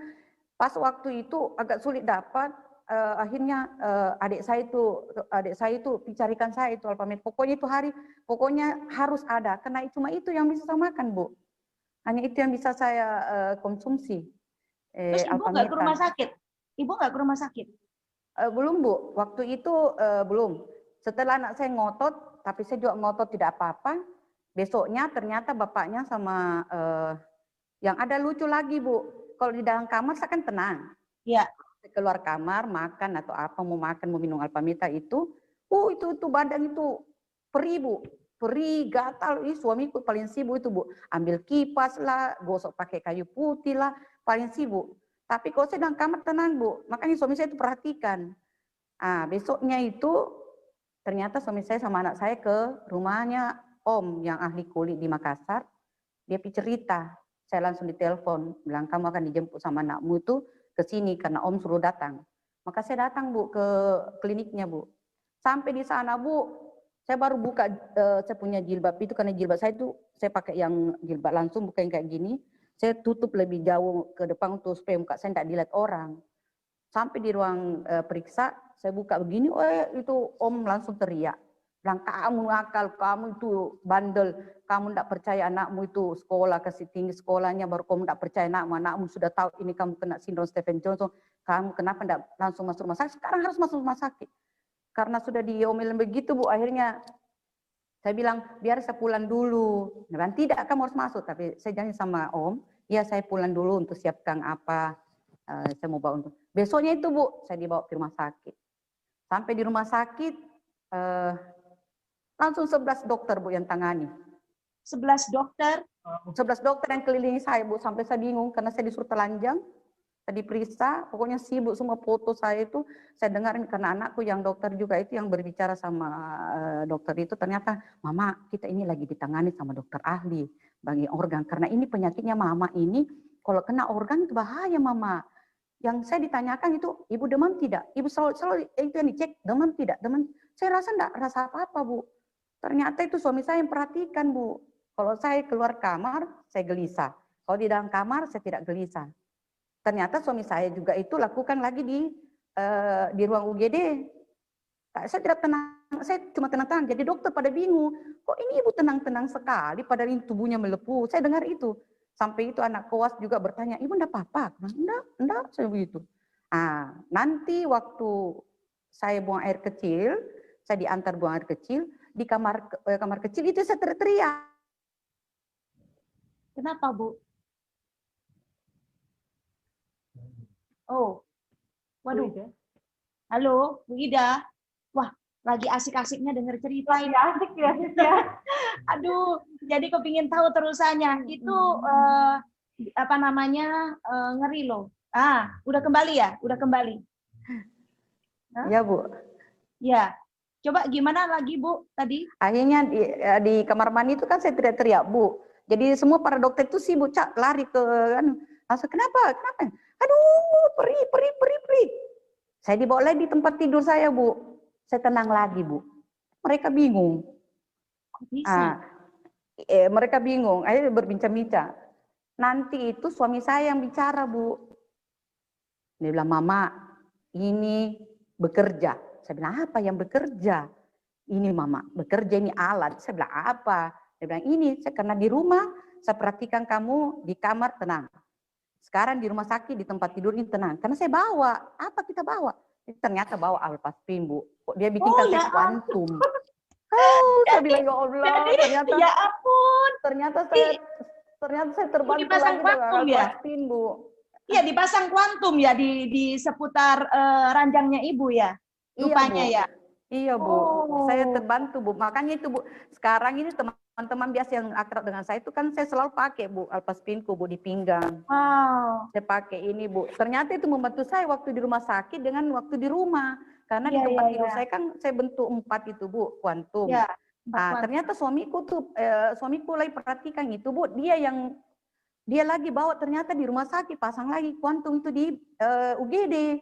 Pas waktu itu agak sulit dapat. akhirnya adik saya itu carikan saya itu Alfamate. Pokoknya itu hari, pokoknya harus ada. Karena cuma itu yang bisa saya makan, Bu. Hanya itu yang bisa saya konsumsi. Terus ibu nggak ke rumah sakit? Ibu nggak ke rumah sakit? Belum, Bu. Waktu itu belum. Setelah anak saya ngotot, tapi saya juga ngotot tidak apa-apa. Besoknya ternyata bapaknya sama yang ada lucu lagi, Bu. Kalau di dalam kamar saya kan tenang. Ya. Keluar kamar makan atau apa, mau makan mau minum Alfamita itu badan itu perih, Bu, perih gatal. Suamiku paling sibuk itu, Bu, ambil kipas lah, gosok pakai kayu putih lah, paling sibuk. Tapi kalau saya dalam kamar tenang, Bu, makanya suami saya itu perhatikan. Besoknya itu ternyata suami saya sama anak saya ke rumahnya Om yang ahli kulit di Makassar. Dia cerita, saya langsung ditelepon, bilang kamu akan dijemput sama anakmu itu ke sini karena Om suruh datang. Maka saya datang, Bu, ke kliniknya, Bu. Sampai di sana, Bu, saya baru buka saya punya jilbab itu, karena jilbab saya itu saya pakai yang jilbab langsung, bukan kayak gini. Saya tutup lebih jauh ke depan untuk supaya muka saya tidak dilihat orang. Sampai di ruang periksa, saya buka begini, itu Om langsung teriak. Bilang, kamu nakal, kamu itu bandel, kamu tidak percaya anakmu itu sekolah, kasih tinggi sekolahnya, baru kamu tidak percaya anakmu sudah tahu ini kamu kena sindrom Stephen Johnson, kamu kenapa tidak langsung masuk rumah sakit, sekarang harus masuk rumah sakit. Karena sudah diomelin begitu, Bu, akhirnya saya bilang, biar saya pulang dulu. Dan tidak, kamu harus masuk, tapi saya janji sama Om, ya saya pulang dulu untuk siapkan apa, saya mau bawa untuk. Besoknya itu, Bu, saya dibawa ke rumah sakit. Sampai di rumah sakit, langsung 11 dokter, Bu, yang tangani. 11 dokter? 11 dokter yang kelilingi saya, Bu, sampai saya bingung karena saya disuruh telanjang, saya diperiksa, pokoknya sibuk semua foto saya itu, saya dengarin karena anakku yang dokter juga itu yang berbicara sama dokter itu, ternyata Mama kita ini lagi ditangani sama dokter ahli bagi organ, karena ini penyakitnya Mama ini, kalau kena organ itu bahaya Mama. Yang saya ditanyakan itu, Ibu demam tidak? Ibu selalu itu yang dicek, demam tidak? Demam, saya rasa enggak rasa apa-apa, Bu. Ternyata itu suami saya yang perhatikan, Bu. Kalau saya keluar kamar, saya gelisah. Kalau di dalam kamar, saya tidak gelisah. Ternyata suami saya juga itu lakukan lagi di ruang UGD. Saya tidak tenang, saya cuma tenang-tenang. Jadi dokter pada bingung, kok ini ibu tenang-tenang sekali, padahal ini tubuhnya melepuh. Saya dengar itu. Sampai itu anak koas juga bertanya, ibu enggak apa-apa? Enggak, saya begitu. Nanti waktu saya buang air kecil, saya diantar buang air kecil, di kamar kecil itu saya teriak. Kenapa, Bu? Oh, waduh. Halo, Bu Ida. Wah, lagi asik-asiknya dengar cerita ini. Asik ya, ya. Aduh, jadi kepingin tahu terusannya. Itu apa namanya, ngeri loh. Udah kembali ya? Udah kembali. Ya, Bu. Ya. Coba gimana lagi, Bu, tadi? Akhirnya di kamar mandi itu kan saya teriak-teriak, Bu. Jadi semua para dokter itu sibuk, lari ke kan. Langsung kenapa? Aduh, perih. Saya dibawa lagi di tempat tidur saya, Bu. Saya tenang lagi, Bu. Mereka bingung. Kok bisa? Mereka bingung, akhirnya berbincang-bincang. Nanti itu suami saya yang bicara, Bu. Dia bilang, Mama, ini bekerja. Saya bilang, apa yang bekerja? Ini Mama, bekerja ini alat. Saya bilang, apa? Dia bilang, ini, karena di rumah, saya perhatikan kamu di kamar tenang. Sekarang di rumah sakit, di tempat tidur ini tenang. Karena saya bawa, apa kita bawa? Ternyata bawa Alpaspin, Bu. Kok dia bikin saya kuantum. Saya bilang, ya Allah, ternyata. Ya ampun. Ternyata saya terbantu dipasang lagi kuantum dengan ya? Alpaspin, Bu. Iya, dipasang kuantum ya di seputar ranjangnya Ibu ya? Rupanya ya? Iya, Bu. Saya terbantu, Bu. Makanya itu, Bu. Sekarang ini teman-teman biasa yang akrab dengan saya itu kan saya selalu pakai, Bu, Alpaspinku, Bu, di pinggang. Wow. Saya pakai ini, Bu. Ternyata itu membantu saya waktu di rumah sakit dengan waktu di rumah. Karena di tempat tidur saya kan saya bentuk 4 itu, Bu, kuantum. Ya, ternyata suamiku lagi perhatikan itu, Bu. Dia lagi bawa ternyata di rumah sakit, pasang lagi kuantum itu di UGD.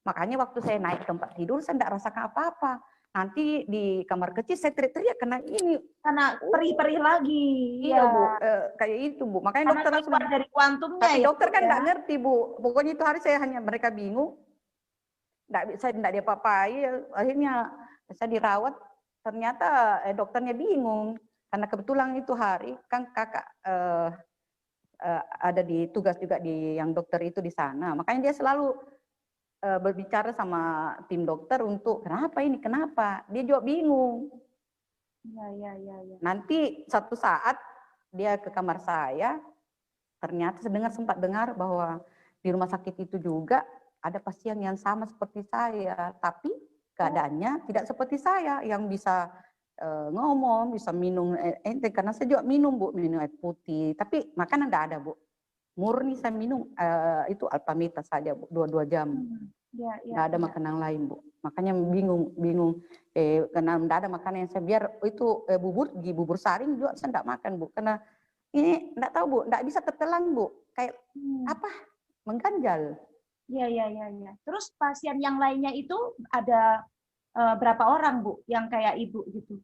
Makanya waktu saya naik tempat tidur, saya tidak rasakan apa-apa. Nanti di kamar kecil saya teriak-teriak karena ini. Karena perih-perih lagi. Iya, Bu. Kayak itu, Bu. Makanya Karena dokter langsung. dari kuantumnya Tapi ya, dokter kan ya. nggak ngerti, Bu. Pokoknya itu hari saya hanya mereka bingung. Enggak diapa-apai, akhirnya saya dirawat, ternyata dokternya bingung, karena kebetulan itu hari, kan kakak ada di tugas juga di yang dokter itu di sana, makanya dia selalu berbicara sama tim dokter untuk kenapa ini, kenapa, dia juga bingung. Ya. Nanti satu saat dia ke kamar saya, ternyata sempat dengar bahwa di rumah sakit itu juga ada pasien yang sama seperti saya, tapi keadaannya tidak seperti saya yang bisa ngomong, bisa minum ente, karena saya juga minum Bu, minum air putih, tapi makanan enggak ada Bu. Murni saya minum itu Alpamita saja Bu, 2 jam. Enggak ada makanan lain Bu. Makanya bingung karena enggak ada makanan yang saya biar itu bubur saring juga saya enggak makan Bu, karena ini enggak tahu Bu, enggak bisa tertelan Bu, kayak apa? Mengganjal. Ya. Terus pasien yang lainnya itu ada berapa orang Bu yang kayak Ibu gitu?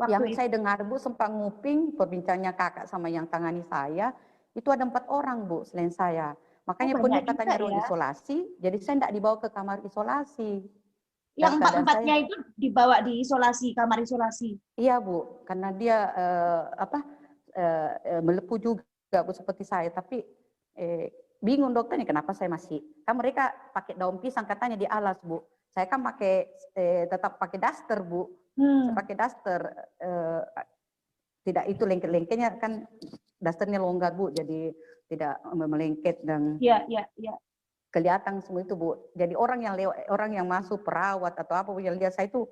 Yang saya dengar Bu, sempat nguping perbincangannya kakak sama yang tangani saya, itu ada 4 orang Bu selain saya. Makanya perlu katanya ruang isolasi, jadi saya enggak dibawa ke kamar isolasi. Yang 4-4-nya itu dibawa di isolasi, kamar isolasi? Iya Bu, karena dia melepuh juga Bu seperti saya, tapi bingung dokternya kenapa saya masih, kan mereka pakai daun pisang katanya di alas Bu, saya kan pakai tetap pakai daster Bu, saya pakai daster, tidak itu lengket-lengketnya kan dasternya longgar Bu, jadi tidak melengket dan kelihatan semua itu Bu. Jadi orang yang masuk perawat atau apa yang lihat saya itu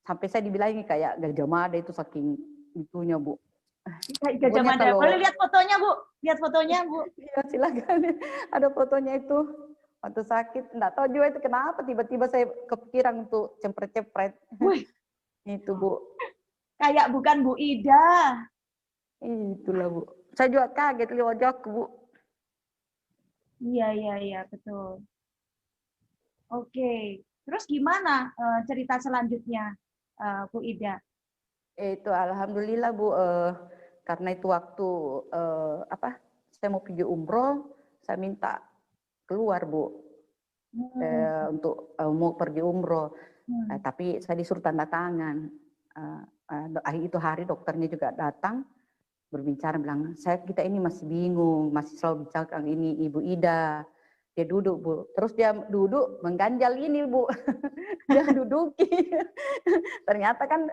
sampai saya dibilangin kayak Gajah Mada itu saking itunya Bu. Gajah Mada. Boleh lihat fotonya Bu? Lihat fotonya Bu? Iya silakan. Ada fotonya itu. Waktu sakit, enggak tahu juga itu kenapa tiba-tiba saya kepikiran untuk cempret-cempret. Itu Bu. Kayak bukan Bu Ida. Itulah Bu. Saya juga kaget lihat wajahku Bu. Iya, betul. Oke. Terus gimana cerita selanjutnya Bu Ida? Itu alhamdulillah Bu, karena itu waktu saya mau pergi umroh, saya minta keluar Bu, untuk mau pergi umroh, tapi saya disuruh tanda tangan. Itu hari dokternya juga datang berbicara, bilang kita ini masih bingung, masih selalu bicarakan ini Ibu Ida. Dia duduk Bu, terus dia duduk mengganjal ini Bu, dia duduki. Ternyata kan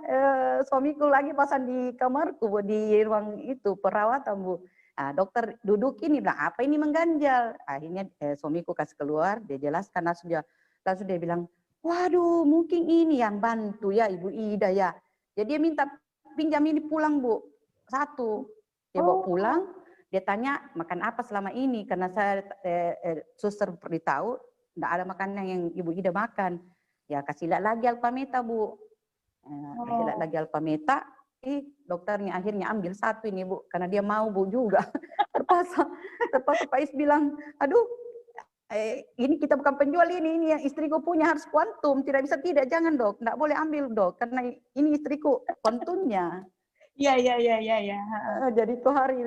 suamiku lagi pasang di kamarku Bu, di ruang itu perawatan Bu. Nah, dokter duduk ini, bilang apa ini mengganjal. Akhirnya suamiku kasih keluar, dia jelaskan langsung dia bilang, waduh mungkin ini yang bantu ya Ibu Ida ya. Jadi dia minta pinjam ini pulang Bu, 1. Dia bawa pulang. Dia tanya makan apa selama ini, karena saya suster beritahu tidak ada makanan yang Ibu Ida makan. Ya kasih lihat lagi Alpameta Bu. Kasih lihat lagi Alpameta. Dokternya akhirnya ambil 1 ini Bu, karena dia mau Bu juga. terpaksa Pak Is bilang, aduh ini kita bukan penjual ini yang istriku punya, harus kuantum, tidak bisa tidak, jangan Dok, tidak boleh ambil Dok, karena ini istriku kuantumnya. Iya. Jadi itu hari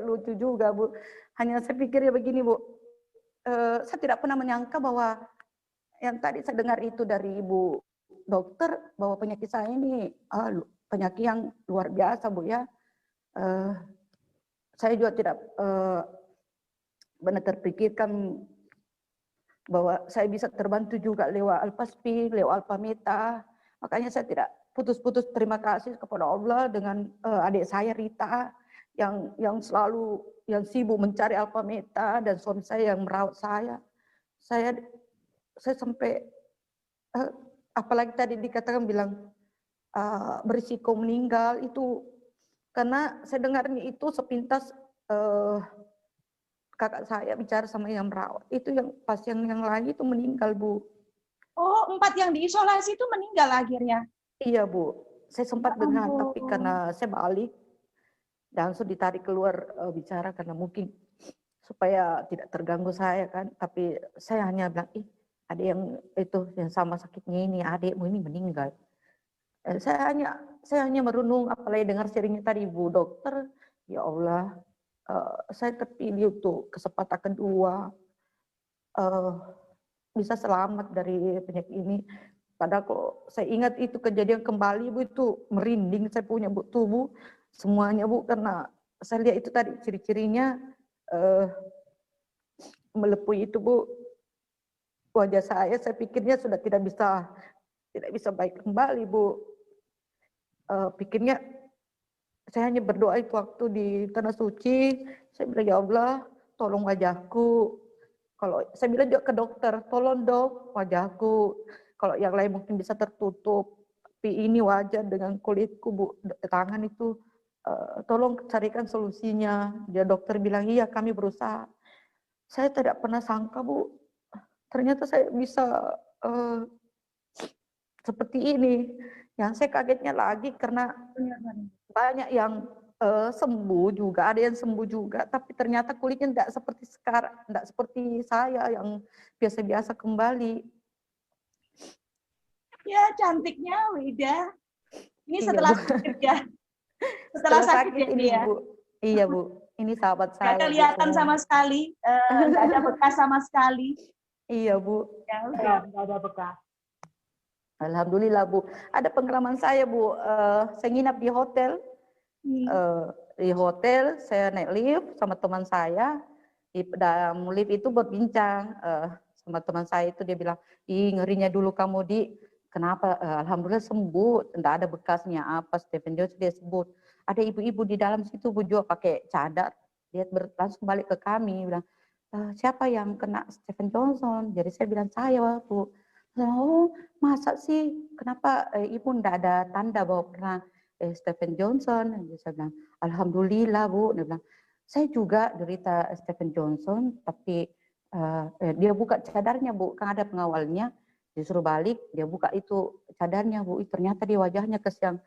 lucu juga Bu. Hanya saya pikir ya begini Bu, saya tidak pernah menyangka bahwa yang tadi saya dengar itu dari Ibu dokter, bahwa penyakit saya ini penyakit yang luar biasa Bu ya. Saya juga tidak benar terpikirkan bahwa saya bisa terbantu juga lewat Alpaspi, lewat Alpameta. Makanya saya tidak putus-putus terima kasih kepada Allah dengan adik saya Rita yang selalu yang sibuk mencari Alpameta, dan suami saya yang merawat saya. Saya sampai apalagi tadi dikatakan bilang berisiko meninggal itu, karena saya dengarnya itu sepintas kakak saya bicara sama yang merawat, itu yang pasien yang lain itu meninggal Bu. Oh, 4 yang diisolasi itu meninggal akhirnya? Iya Bu, saya sempat dengar, tapi karena saya balik dan langsung ditarik keluar bicara, karena mungkin supaya tidak terganggu saya kan. Tapi saya hanya bilang, ada yang itu yang sama sakitnya ini, adikmu ini meninggal. Saya hanya merenung, apalagi dengar sharingnya tadi Ibu dokter, ya Allah, saya terpilih untuk kesempatan kedua. bisa selamat dari penyakit ini. Padahal kalau saya ingat itu kejadian kembali Bu, itu merinding saya punya Bu, tubuh semuanya Bu, karena saya lihat itu tadi ciri-cirinya melepui itu Bu. Wajah saya pikirnya sudah tidak bisa baik kembali Bu. Pikirnya saya hanya berdoa itu waktu di tanah suci, saya bilang ya Allah tolong wajahku. Kalau saya bilang juga ke dokter, tolong dok wajahku. Kalau yang lain mungkin bisa tertutup, tapi ini wajah dengan kulitku Bu, tangan itu tolong carikan solusinya. Dia dokter bilang iya kami berusaha. Saya tidak pernah sangka Bu, ternyata saya bisa seperti ini. Yang saya kagetnya lagi karena banyak yang sembuh juga, ada yang sembuh juga, tapi ternyata kulitnya tidak seperti sekarang, tidak seperti saya yang biasa-biasa kembali. Ya, cantiknya Wida. Ini Iya, setelah Bu. sakit ya. Setelah sakit ya ini dia. Bu. Iya Bu, ini sahabat Gak saya. kelihatan Bu. sama sekali, nggak ada bekas sama sekali. Iya Bu. Ya, Ya, nggak ada bekas. Alhamdulillah Bu. Ada pengalaman saya Bu, saya nginap di hotel. Di hotel saya naik lift sama teman saya, di dalam lift itu berbincang sama teman saya itu, dia bilang, ih ngerinya dulu kamu di, kenapa? Alhamdulillah sembuh, tidak ada bekasnya apa, Stephen Johnson dia sebut. Ada ibu-ibu di dalam situ Bu juga pakai cadar, dia langsung balik ke kami, bilang, siapa yang kena Stephen Johnson? Jadi saya bilang saya Bu. Oh masa sih, kenapa ibu tidak ada tanda bahwa pernah Stephen Johnson? Saya bilang, alhamdulillah Bu. Dia bilang, saya juga derita Stephen Johnson, tapi dia buka cadarnya Bu, kan ada pengawalnya, disuruh balik, dia buka itu cadarnya Bu, ternyata di wajahnya kesiang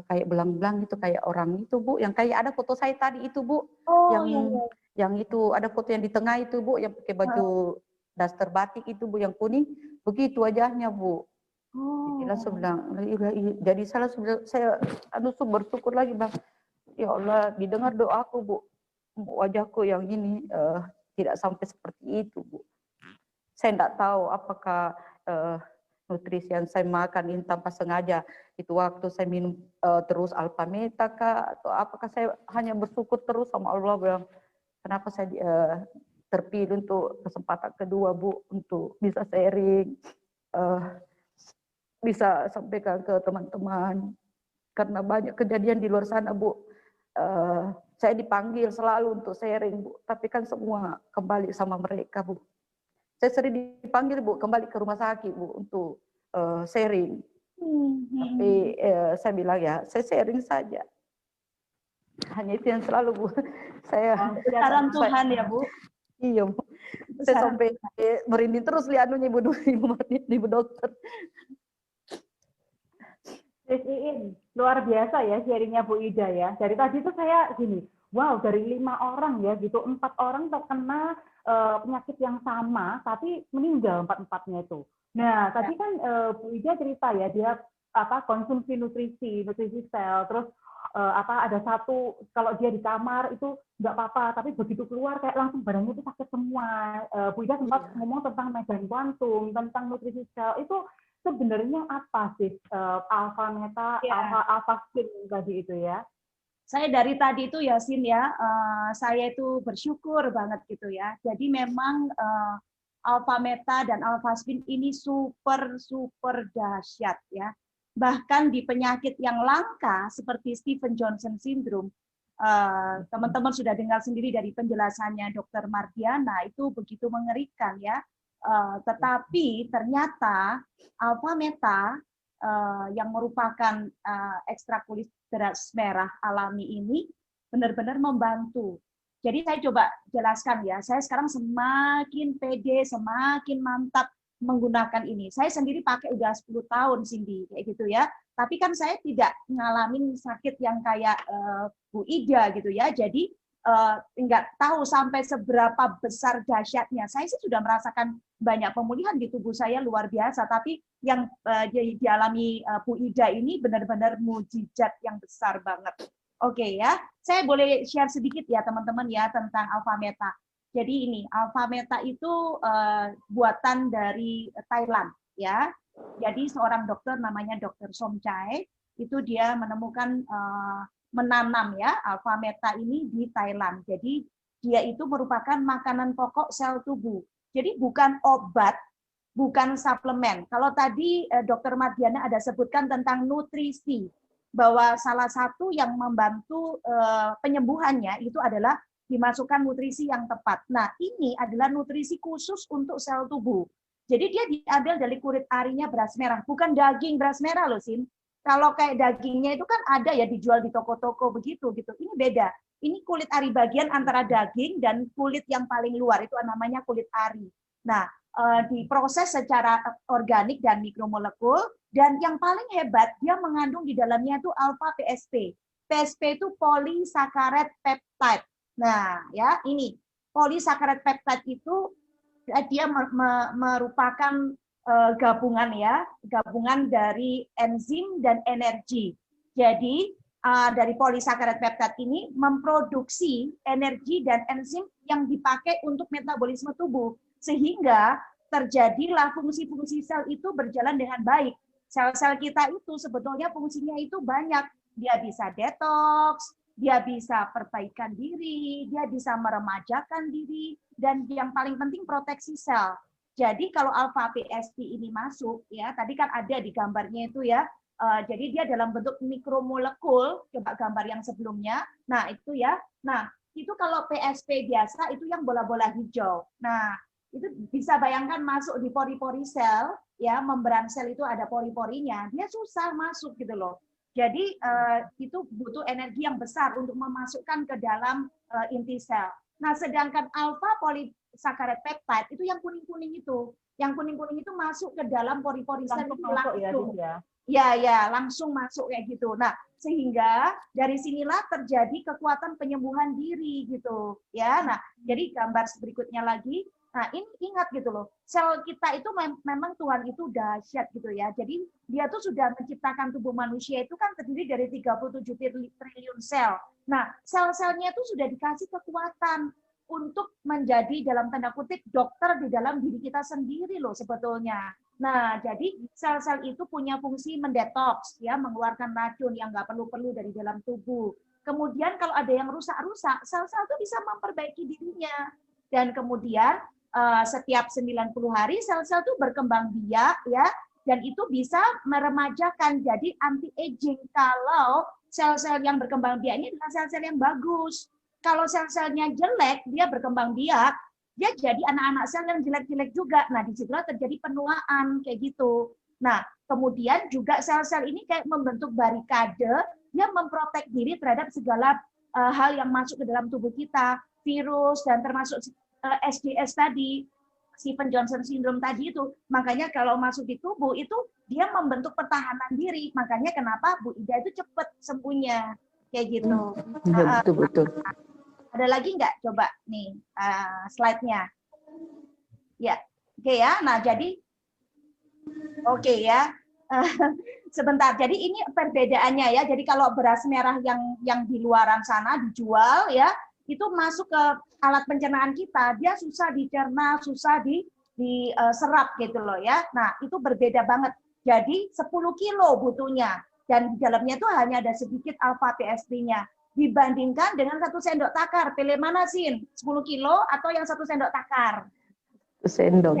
kayak belang-belang itu, kayak orang itu Bu, yang kayak ada foto saya tadi itu Bu, yang itu ada foto yang di tengah itu Bu, yang pakai baju daster batik itu Bu, yang kuning, begitu wajahnya Bu. Jadi langsung bilang, jadi saya bersyukur lagi Bang. Ya Allah, didengar doaku Bu. Wajahku yang ini tidak sampai seperti itu Bu. Saya tidak tahu apakah nutrisi yang saya makan ini tanpa sengaja. Itu waktu saya minum terus Alpameta kah, atau apakah saya hanya bersyukur terus sama Allah bilang, kenapa saya terpilih untuk kesempatan kedua Bu, untuk bisa sharing. Bisa sampaikan ke teman-teman, karena banyak kejadian di luar sana Bu. Saya dipanggil selalu untuk sharing Bu, tapi kan semua kembali sama mereka Bu. Saya sering dipanggil Bu kembali ke rumah sakit Bu untuk sharing, tapi saya bilang ya saya sharing saja. Hanya itu yang selalu Bu. Saya besaran Tuhan ya Bu. Iya Bu. Saya sampai merinding terus lihat ibu dokter. Luar biasa ya sharingnya Bu Ida ya. Dari tadi itu saya gini, wow dari 5 orang ya gitu, 4 orang terkena penyakit yang sama, tapi meninggal 4-4-nya itu. Nah tadi kan Bu Ida cerita ya, dia konsumsi nutrisi sel, terus ada satu kalau dia di kamar itu nggak apa-apa, tapi begitu keluar kayak langsung badannya itu sakit semua. Bu Ida sempat ngomong tentang medan kuantum, tentang nutrisi sel itu. Sebenarnya apa sih Alpameta, Alpha-Spin tadi itu ya? Saya dari tadi itu Yasin ya, saya itu bersyukur banget gitu ya. Jadi memang Alpameta dan Alpha-Spin ini super dahsyat ya. Bahkan di penyakit yang langka seperti Stephen Johnson syndrome, teman-teman sudah dengar sendiri dari penjelasannya Dr. Mardiana, itu begitu mengerikan ya. Tetapi ternyata Alpameta yang merupakan ekstrakulit beras merah alami ini benar-benar membantu. Jadi saya coba jelaskan ya, saya sekarang semakin pede, semakin mantap menggunakan ini. Saya sendiri pakai udah 10 tahun Cindy, kayak gitu ya. Tapi kan saya tidak ngalamin sakit yang kayak Bu Ida gitu ya. Jadi nggak tahu sampai seberapa besar dahsyatnya. Saya sih sudah merasakan banyak pemulihan di tubuh saya luar biasa, tapi yang dialami Bu Ida ini benar-benar mukjizat yang besar banget. Oke ya, saya boleh share sedikit ya teman-teman ya tentang Alpameta. Jadi ini alpha meta itu buatan dari Thailand ya. Jadi seorang dokter namanya Dr. Somchai itu dia menemukan menanam ya alpha meta ini di Thailand. Jadi dia itu merupakan makanan pokok sel tubuh. Jadi bukan obat, bukan suplemen. Kalau tadi Dr. Mardiana ada sebutkan tentang nutrisi, bahwa salah satu yang membantu penyembuhannya itu adalah dimasukkan nutrisi yang tepat. Nah, ini adalah nutrisi khusus untuk sel tubuh. Jadi dia diambil dari kulit arinya beras merah, bukan daging beras merah loh, Sin. Kalau kayak dagingnya itu kan ada ya dijual di toko-toko begitu gitu. Ini beda. Ini kulit ari bagian antara daging dan kulit yang paling luar itu namanya kulit ari. Nah, diproses secara organik dan mikromolekul, dan yang paling hebat dia mengandung di dalamnya itu alpha PSP. PSP itu polysaccharide peptide. Nah, ya ini polysaccharide peptide itu dia merupakan gabungan ya, gabungan dari enzim dan energi. Jadi dari polysaccharide peptide ini memproduksi energi dan enzim yang dipakai untuk metabolisme tubuh, sehingga terjadilah fungsi-fungsi sel itu berjalan dengan baik. Sel-sel kita itu sebetulnya fungsinya itu banyak. Dia bisa detox, dia bisa perbaikan diri, dia bisa meremajakan diri, dan yang paling penting proteksi sel. Jadi kalau alpha PSP ini masuk, ya tadi kan ada di gambarnya itu ya, jadi dia dalam bentuk mikromolekul, coba gambar yang sebelumnya, nah itu ya, nah itu kalau PSP biasa itu yang bola-bola hijau. Nah itu bisa bayangkan masuk di pori-pori sel, ya membran sel itu ada pori-porinya, dia susah masuk gitu loh. Jadi itu butuh energi yang besar untuk memasukkan ke dalam inti sel. Nah, sedangkan alpha polysaccharide peptide itu yang kuning-kuning itu. Yang kuning-kuning itu masuk ke dalam pori-pori sel itu langsung. Ya, langsung masuk kayak gitu. Nah, sehingga dari sinilah terjadi kekuatan penyembuhan diri gitu. Ya, nah, jadi gambar berikutnya lagi. Nah, ini ingat gitu loh, sel kita itu memang Tuhan itu dahsyat gitu ya. Jadi dia tuh sudah menciptakan tubuh manusia itu kan terdiri dari 37 triliun sel. Nah, sel-selnya itu sudah dikasih kekuatan untuk menjadi dalam tanda kutip dokter di dalam diri kita sendiri loh sebetulnya. Nah, jadi sel-sel itu punya fungsi mendetoks, ya, mengeluarkan racun yang nggak perlu-perlu dari dalam tubuh. Kemudian kalau ada yang rusak-rusak, sel-sel itu bisa memperbaiki dirinya. Dan kemudian setiap 90 hari sel-sel itu berkembang biak ya, dan itu bisa meremajakan jadi anti aging kalau sel-sel yang berkembang biak ini adalah sel-sel yang bagus. Kalau sel-selnya jelek, dia berkembang biak, dia jadi anak-anak sel yang jelek-jelek juga. Nah, disitulah terjadi penuaan kayak gitu. Nah, kemudian juga sel-sel ini kayak membentuk barikade, dia memprotek diri terhadap segala hal yang masuk ke dalam tubuh kita, virus dan termasuk SDS tadi, Stephen Johnson syndrome tadi itu. Makanya kalau masuk di tubuh itu dia membentuk pertahanan diri. Makanya kenapa Bu Ida itu cepat sembuhnya kayak gitu. Betul. Ada lagi nggak? Coba nih slide-nya. Ya, oke ya. Nah jadi, oke ya. Sebentar. Jadi ini perbedaannya ya. Jadi kalau beras merah yang di luaran sana dijual ya, itu masuk ke alat pencernaan kita, dia susah dicerna, susah diserap gitu loh ya. Nah, itu berbeda banget. Jadi 10 kilo butuhnya, dan di dalamnya itu hanya ada sedikit alpha PSP-nya. Dibandingkan dengan 1 sendok takar, pilih mana Sin? 10 kilo atau yang 1 sendok takar? 1 sendok.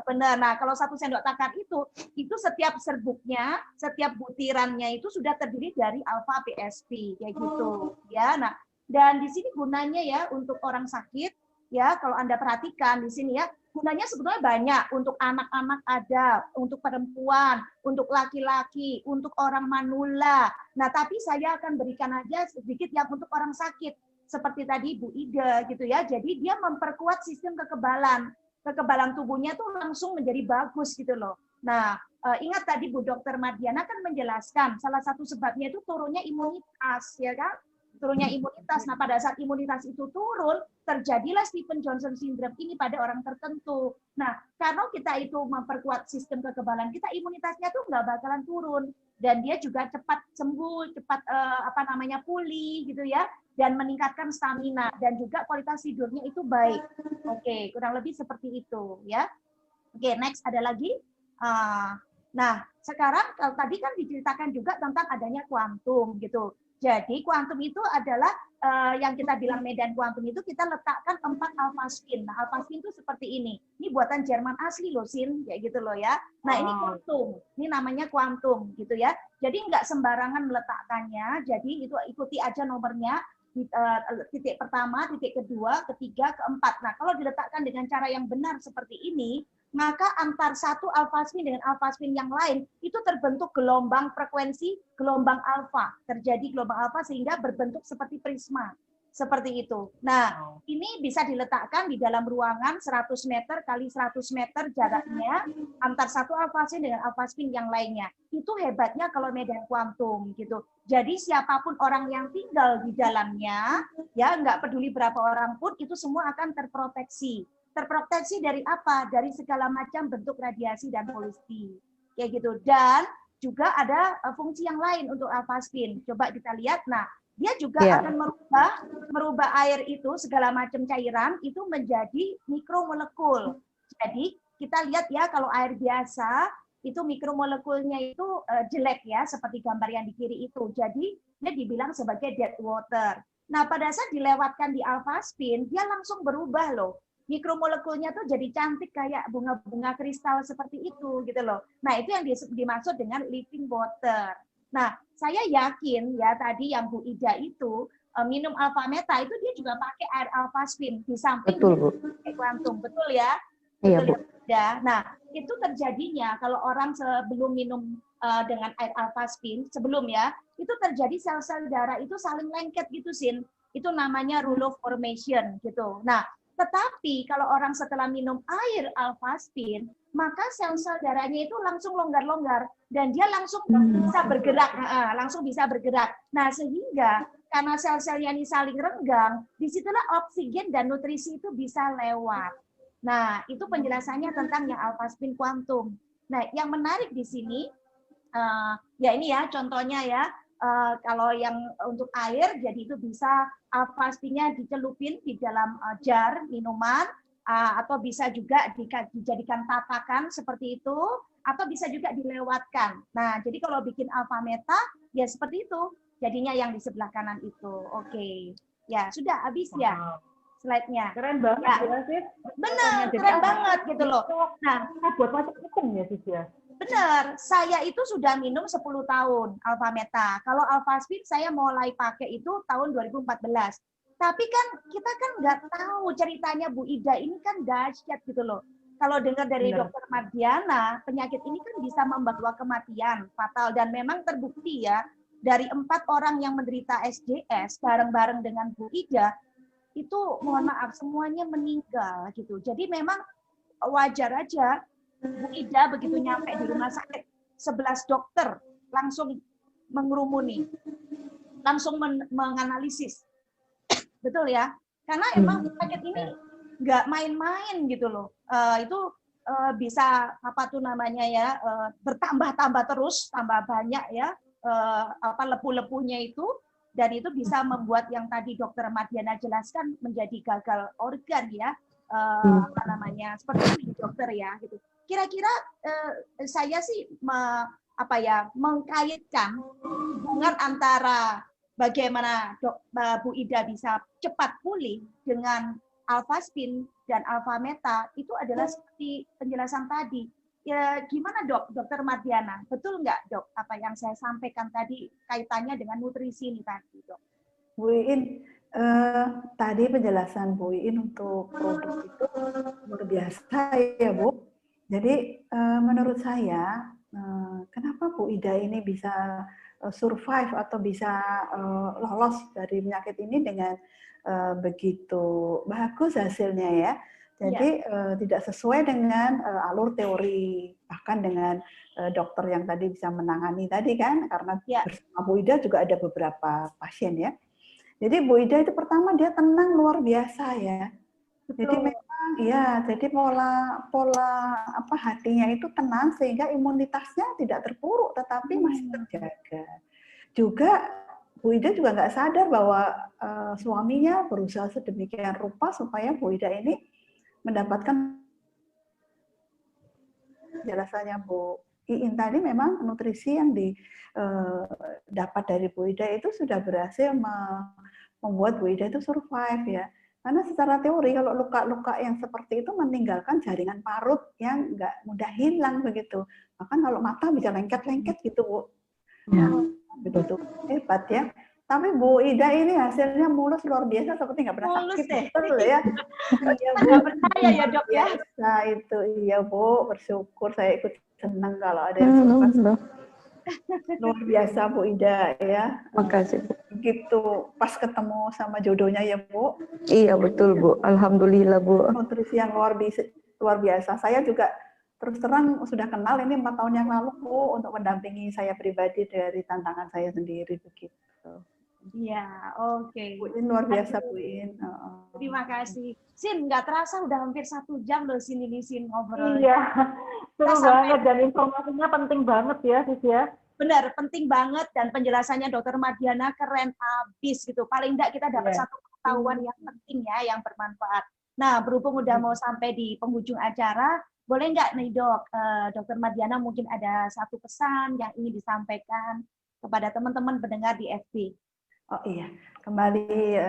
Benar. Nah, kalau 1 sendok takar itu setiap serbuknya, setiap butirannya itu sudah terdiri dari alpha PSP kayak gitu. Ya, nah, dan di sini gunanya ya untuk orang sakit ya, kalau Anda perhatikan di sini ya, gunanya sebetulnya banyak. Untuk anak-anak ada, untuk perempuan, untuk laki-laki, untuk orang manula. Nah, tapi saya akan berikan aja sedikit yang untuk orang sakit. Seperti tadi Bu Ida gitu ya, jadi dia memperkuat sistem kekebalan tubuhnya tuh langsung menjadi bagus gitu loh. Nah, ingat tadi Bu Dr. Mardiana kan menjelaskan salah satu sebabnya itu turunnya imunitas, ya kan? Turunnya imunitas. Nah, pada saat imunitas itu turun, terjadilah Stephen Johnson syndrome ini pada orang tertentu. Nah, karena kita itu memperkuat sistem kekebalan kita, imunitasnya tuh nggak bakalan turun, dan dia juga cepat sembuh, cepat pulih gitu ya. dan meningkatkan stamina dan juga kualitas tidurnya itu baik. Oke, kurang lebih seperti itu ya. Oke, next ada lagi. Nah, sekarang kalau tadi kan diceritakan juga tentang adanya kuantum gitu. Jadi kuantum itu adalah yang kita bilang medan kuantum itu kita letakkan 4 alpha spin. Nah, alpha spin itu seperti ini. Ini buatan Jerman asli loh, Sin, kayak gitu loh ya. Nah, ini kuantum. Ini namanya kuantum gitu ya. Jadi nggak sembarangan meletakkannya. Jadi itu ikuti aja nomornya. Titik pertama, titik kedua, ketiga, keempat. Nah, kalau diletakkan dengan cara yang benar seperti ini, maka antar satu alpha spin dengan alpha spin yang lain itu terbentuk gelombang frekuensi, gelombang alfa. Terjadi gelombang alfa sehingga berbentuk seperti prisma. Seperti itu. Nah, ini bisa diletakkan di dalam ruangan 100 meter kali 100 meter jaraknya antar satu alpha spin dengan alpha spin yang lainnya. Itu hebatnya kalau medan kuantum gitu. Jadi siapapun orang yang tinggal di dalamnya, ya nggak peduli berapa orang pun, itu semua akan terproteksi. Terproteksi dari apa? Dari segala macam bentuk radiasi dan polusi. Kayak gitu. Dan juga ada fungsi yang lain untuk alpha spin. Coba kita lihat. Nah, dia juga akan merubah air itu, segala macam cairan, itu menjadi mikromolekul. Jadi kita lihat ya, kalau air biasa, itu mikromolekulnya itu jelek ya, seperti gambar yang di kiri itu. Jadi dia dibilang sebagai dead water. Nah, pada saat dilewatkan di alpha spin, dia langsung berubah loh. Mikromolekulnya tuh jadi cantik kayak bunga-bunga kristal seperti itu gitu loh. Nah, itu yang dimaksud dengan living water. Nah, saya yakin ya tadi yang Bu Ida itu minum alpha meta itu dia juga pakai air alpha spin di samping pakai kuantum, betul ya? Iya, Betul Bu. ya. Nah, itu terjadinya kalau orang sebelum minum dengan air alpha spin, sebelum ya, itu terjadi sel-sel darah itu saling lengket gitu, Sin. Itu namanya rule of formation gitu. Nah, tetapi kalau orang setelah minum air alpha spin, maka sel-sel darahnya itu langsung longgar-longgar dan dia langsung bisa bergerak, langsung bisa bergerak. Nah, sehingga karena sel-selnya ini saling renggang, disitulah oksigen dan nutrisi itu bisa lewat. Nah, itu penjelasannya tentang yang alpha spin kuantum. Nah, yang menarik di sini, ya ini ya contohnya ya, kalau yang untuk air, jadi itu bisa alpha spinnya dicelupin di dalam jar minuman, atau bisa juga dijadikan tatakan seperti itu, atau bisa juga dilewatkan. Nah, jadi kalau bikin alpha meta, ya seperti itu. Jadinya yang di sebelah kanan itu. Oke. Ya, sudah habis ya slide-nya. Keren banget ya, Sis. Benar, keren banget gitu loh. Nah, buat macam-macam ya, Sis ya. benar, saya itu sudah minum 10 tahun alpha meta. Kalau alpha spin saya mulai pakai itu tahun 2014. Tapi kan kita kan nggak tahu ceritanya Bu Ida ini kan dahsyat gitu loh. Kalau dengar dari Dokter Mardiana, penyakit ini kan bisa membawa kematian fatal dan memang terbukti ya dari 4 orang yang menderita SJS bareng-bareng dengan Bu Ida itu mohon maaf semuanya meninggal gitu. Jadi memang wajar aja Bu Ida begitu nyampe di rumah sakit 11 dokter langsung mengerumuni, langsung menganalisis. Betul ya? Karena emang penyakit ini nggak main-main gitu loh. Itu bisa apa tuh namanya ya, bertambah-tambah terus, tambah banyak ya, lepu-lepunya itu, dan itu bisa membuat yang tadi Dokter Mardiana jelaskan menjadi gagal organ ya, apa namanya, seperti itu dokter ya gitu. Kira-kira saya sih mengkaitkan hubungan antara bagaimana Bu Ida bisa cepat pulih dengan alpha spin dan alpha meta itu adalah seperti penjelasan tadi. Ya, gimana Dokter Mardiana? Betul nggak Dok apa yang saya sampaikan tadi kaitannya dengan nutrisi ini tadi Dok? Bu Iin, tadi penjelasan Bu Iin untuk produk itu luar biasa ya Bu. Jadi menurut saya kenapa Bu Ida ini bisa survive atau bisa lolos dari penyakit ini dengan begitu bagus hasilnya ya. Jadi tidak sesuai dengan alur teori, bahkan dengan dokter yang tadi bisa menangani tadi kan, karena bersama Bu Ida juga ada beberapa pasien ya. Jadi Bu Ida itu pertama dia tenang luar biasa ya. Betul. Jadi memang ya, jadi pola hatinya itu tenang sehingga imunitasnya tidak terpuruk tetapi masih terjaga. Juga Bu Ida juga nggak sadar bahwa suaminya berusaha sedemikian rupa supaya Bu Ida ini mendapatkan jelasannya Bu Iin tadi. Memang nutrisi yang didapat dari Bu Ida itu sudah berhasil membuat Bu Ida itu survive ya. Karena secara teori kalau luka-luka yang seperti itu meninggalkan jaringan parut yang nggak mudah hilang begitu. Bahkan kalau mata bisa lengket-lengket gitu Bu. Ya, betul hebat ya. Tapi Bu Ida ini hasilnya mulus luar biasa, seperti nggak pernah Mulus sakit deh. betul ya. Iya Bu. Nggak percaya ya dok ya. Nah itu iya Bu, bersyukur, saya ikut senang kalau ada yang sukses. Luar biasa Bu Ida ya. Makasih Bu. Begitu pas ketemu sama jodohnya ya Bu. Iya betul Bu, alhamdulillah Bu. Nutrisi yang luar biasa. Saya juga terus terang sudah kenal ini 4 tahun yang lalu Bu, untuk mendampingi saya pribadi dari tantangan saya sendiri begitu. Iya, oke. Bu In luar biasa Bu In. Terima kasih. Sin, nggak terasa udah hampir 1 jam loh Sin ini Sin ngobrol. Iya, seru Kita sampai- banget dan informasinya penting banget ya, Sis ya. Benar, penting banget dan penjelasannya Dokter Madiana keren abis gitu. Paling enggak kita dapat Iya. satu pengetahuan yang penting ya, yang bermanfaat. Nah, berhubung udah mau sampai di penghujung acara, boleh nggak nih Dok, Dokter Madiana mungkin ada satu pesan yang ingin disampaikan kepada teman-teman pendengar di FB. Oh iya, kembali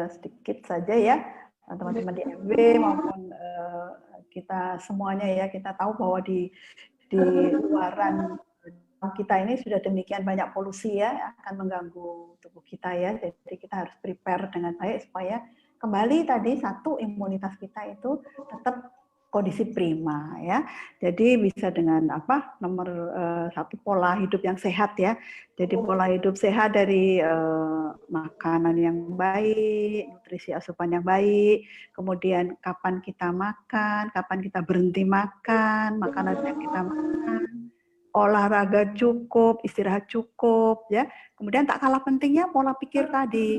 sedikit saja ya teman-teman di FB maupun kita semuanya ya, kita tahu bahwa di luaran kita ini sudah demikian banyak polusi ya, akan mengganggu tubuh kita ya. Jadi kita harus prepare dengan baik supaya kembali tadi satu, imunitas kita itu tetap kondisi prima ya. Jadi bisa dengan nomor 1 pola hidup yang sehat ya. Jadi pola hidup sehat dari makanan yang baik, nutrisi asupan yang baik, kemudian kapan kita makan, kapan kita berhenti makan, makanan yang kita makan, olahraga cukup, istirahat cukup ya. Kemudian tak kalah pentingnya pola pikir tadi.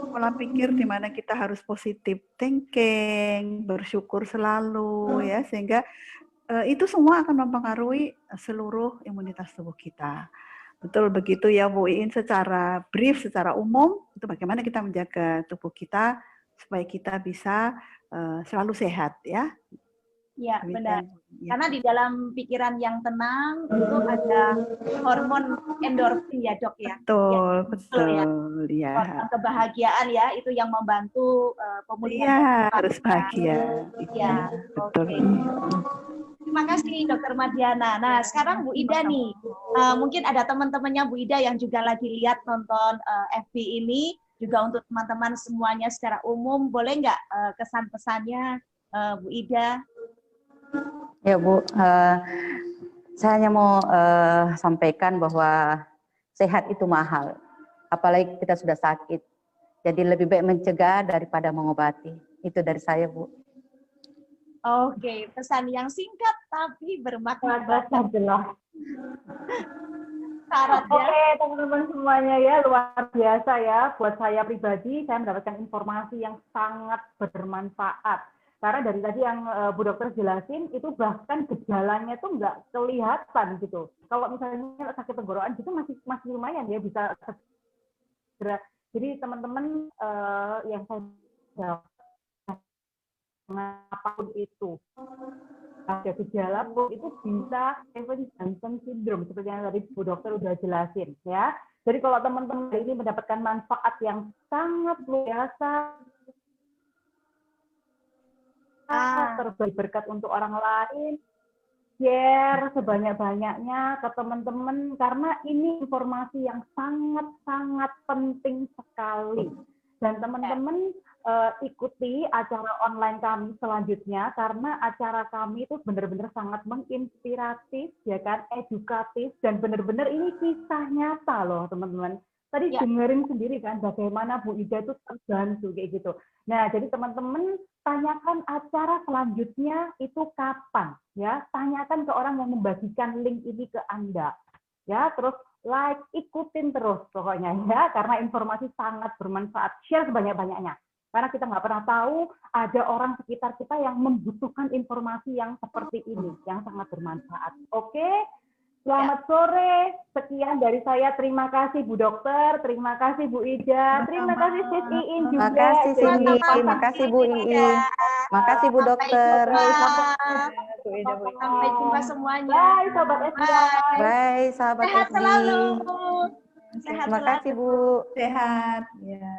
Pola pikir di mana kita harus positive thinking, bersyukur selalu ya, sehingga itu semua akan mempengaruhi seluruh imunitas tubuh kita. Betul begitu ya Bu Iin, secara brief, secara umum itu bagaimana kita menjaga tubuh kita supaya kita bisa selalu sehat ya. Ya, benar. Ya. Karena di dalam pikiran yang tenang itu ada hormon endorfin ya Dok ya. Betul, Ya, betul ya. Hormon kebahagiaan ya, itu yang membantu pemulihan. Iya, harus bahagia. Ya, betul. oke. Terima kasih Dokter Madiana. Nah, sekarang Bu Ida nih, mungkin ada teman-temannya Bu Ida yang juga lagi lihat nonton FB ini, juga untuk teman-teman semuanya secara umum, boleh nggak kesan-pesannya Bu Ida? Ya Bu, saya hanya mau sampaikan bahwa sehat itu mahal, apalagi kita sudah sakit. Jadi lebih baik mencegah daripada mengobati. Itu dari saya Bu. Oke, pesan yang singkat tapi bermakna banget. Jelas. Syaratnya. Oke, teman-teman semuanya ya, luar biasa ya. Buat saya pribadi, saya mendapatkan informasi yang sangat bermanfaat. Karena dari tadi yang Bu Dokter jelasin, itu bahkan gejalanya tuh nggak kelihatan gitu. Kalau misalnya sakit tenggorokan gitu masih lumayan ya, bisa segera. Jadi teman-teman yang saya apapun itu, ada gejala pun itu bisa Stevens-Johnson syndrome seperti yang tadi Bu Dokter udah jelasin ya. Jadi kalau teman-teman ini mendapatkan manfaat yang sangat luar biasa, terbagi berkat untuk orang lain, share sebanyak-banyaknya ke teman-teman karena ini informasi yang sangat-sangat penting sekali. Dan teman-teman ikuti acara online kami selanjutnya karena acara kami itu benar-benar sangat menginspiratif, ya kan, edukatif, dan benar-benar ini kisah nyata loh teman-teman. Tadi dengerin sendiri kan bagaimana Bu Ida itu terbantu kayak gitu. Nah, jadi teman-teman tanyakan acara selanjutnya itu kapan ya. Tanyakan ke orang yang membagikan link ini ke Anda. Ya, terus like, ikutin terus pokoknya ya karena informasi sangat bermanfaat. Share sebanyak-banyaknya. Karena kita nggak pernah tahu ada orang sekitar kita yang membutuhkan informasi yang seperti ini, yang sangat bermanfaat. Oke? Selamat sore. Sekian dari saya. Terima kasih Bu Dokter, terima kasih Bu Ida, terima kasih Sis Iin juga. Makasih Cindy, Sama-sama, makasih Bu Bu Ida. Iin, makasih Bu Sampai Dokter. jumpa. Bu Ida, Bu Ida. Sampai jumpa semuanya. Bye Sobat SDA. Bye sahabat Sehat SD. selalu. Sehat Terima kasih selalu. Bu. Sehat. Ya.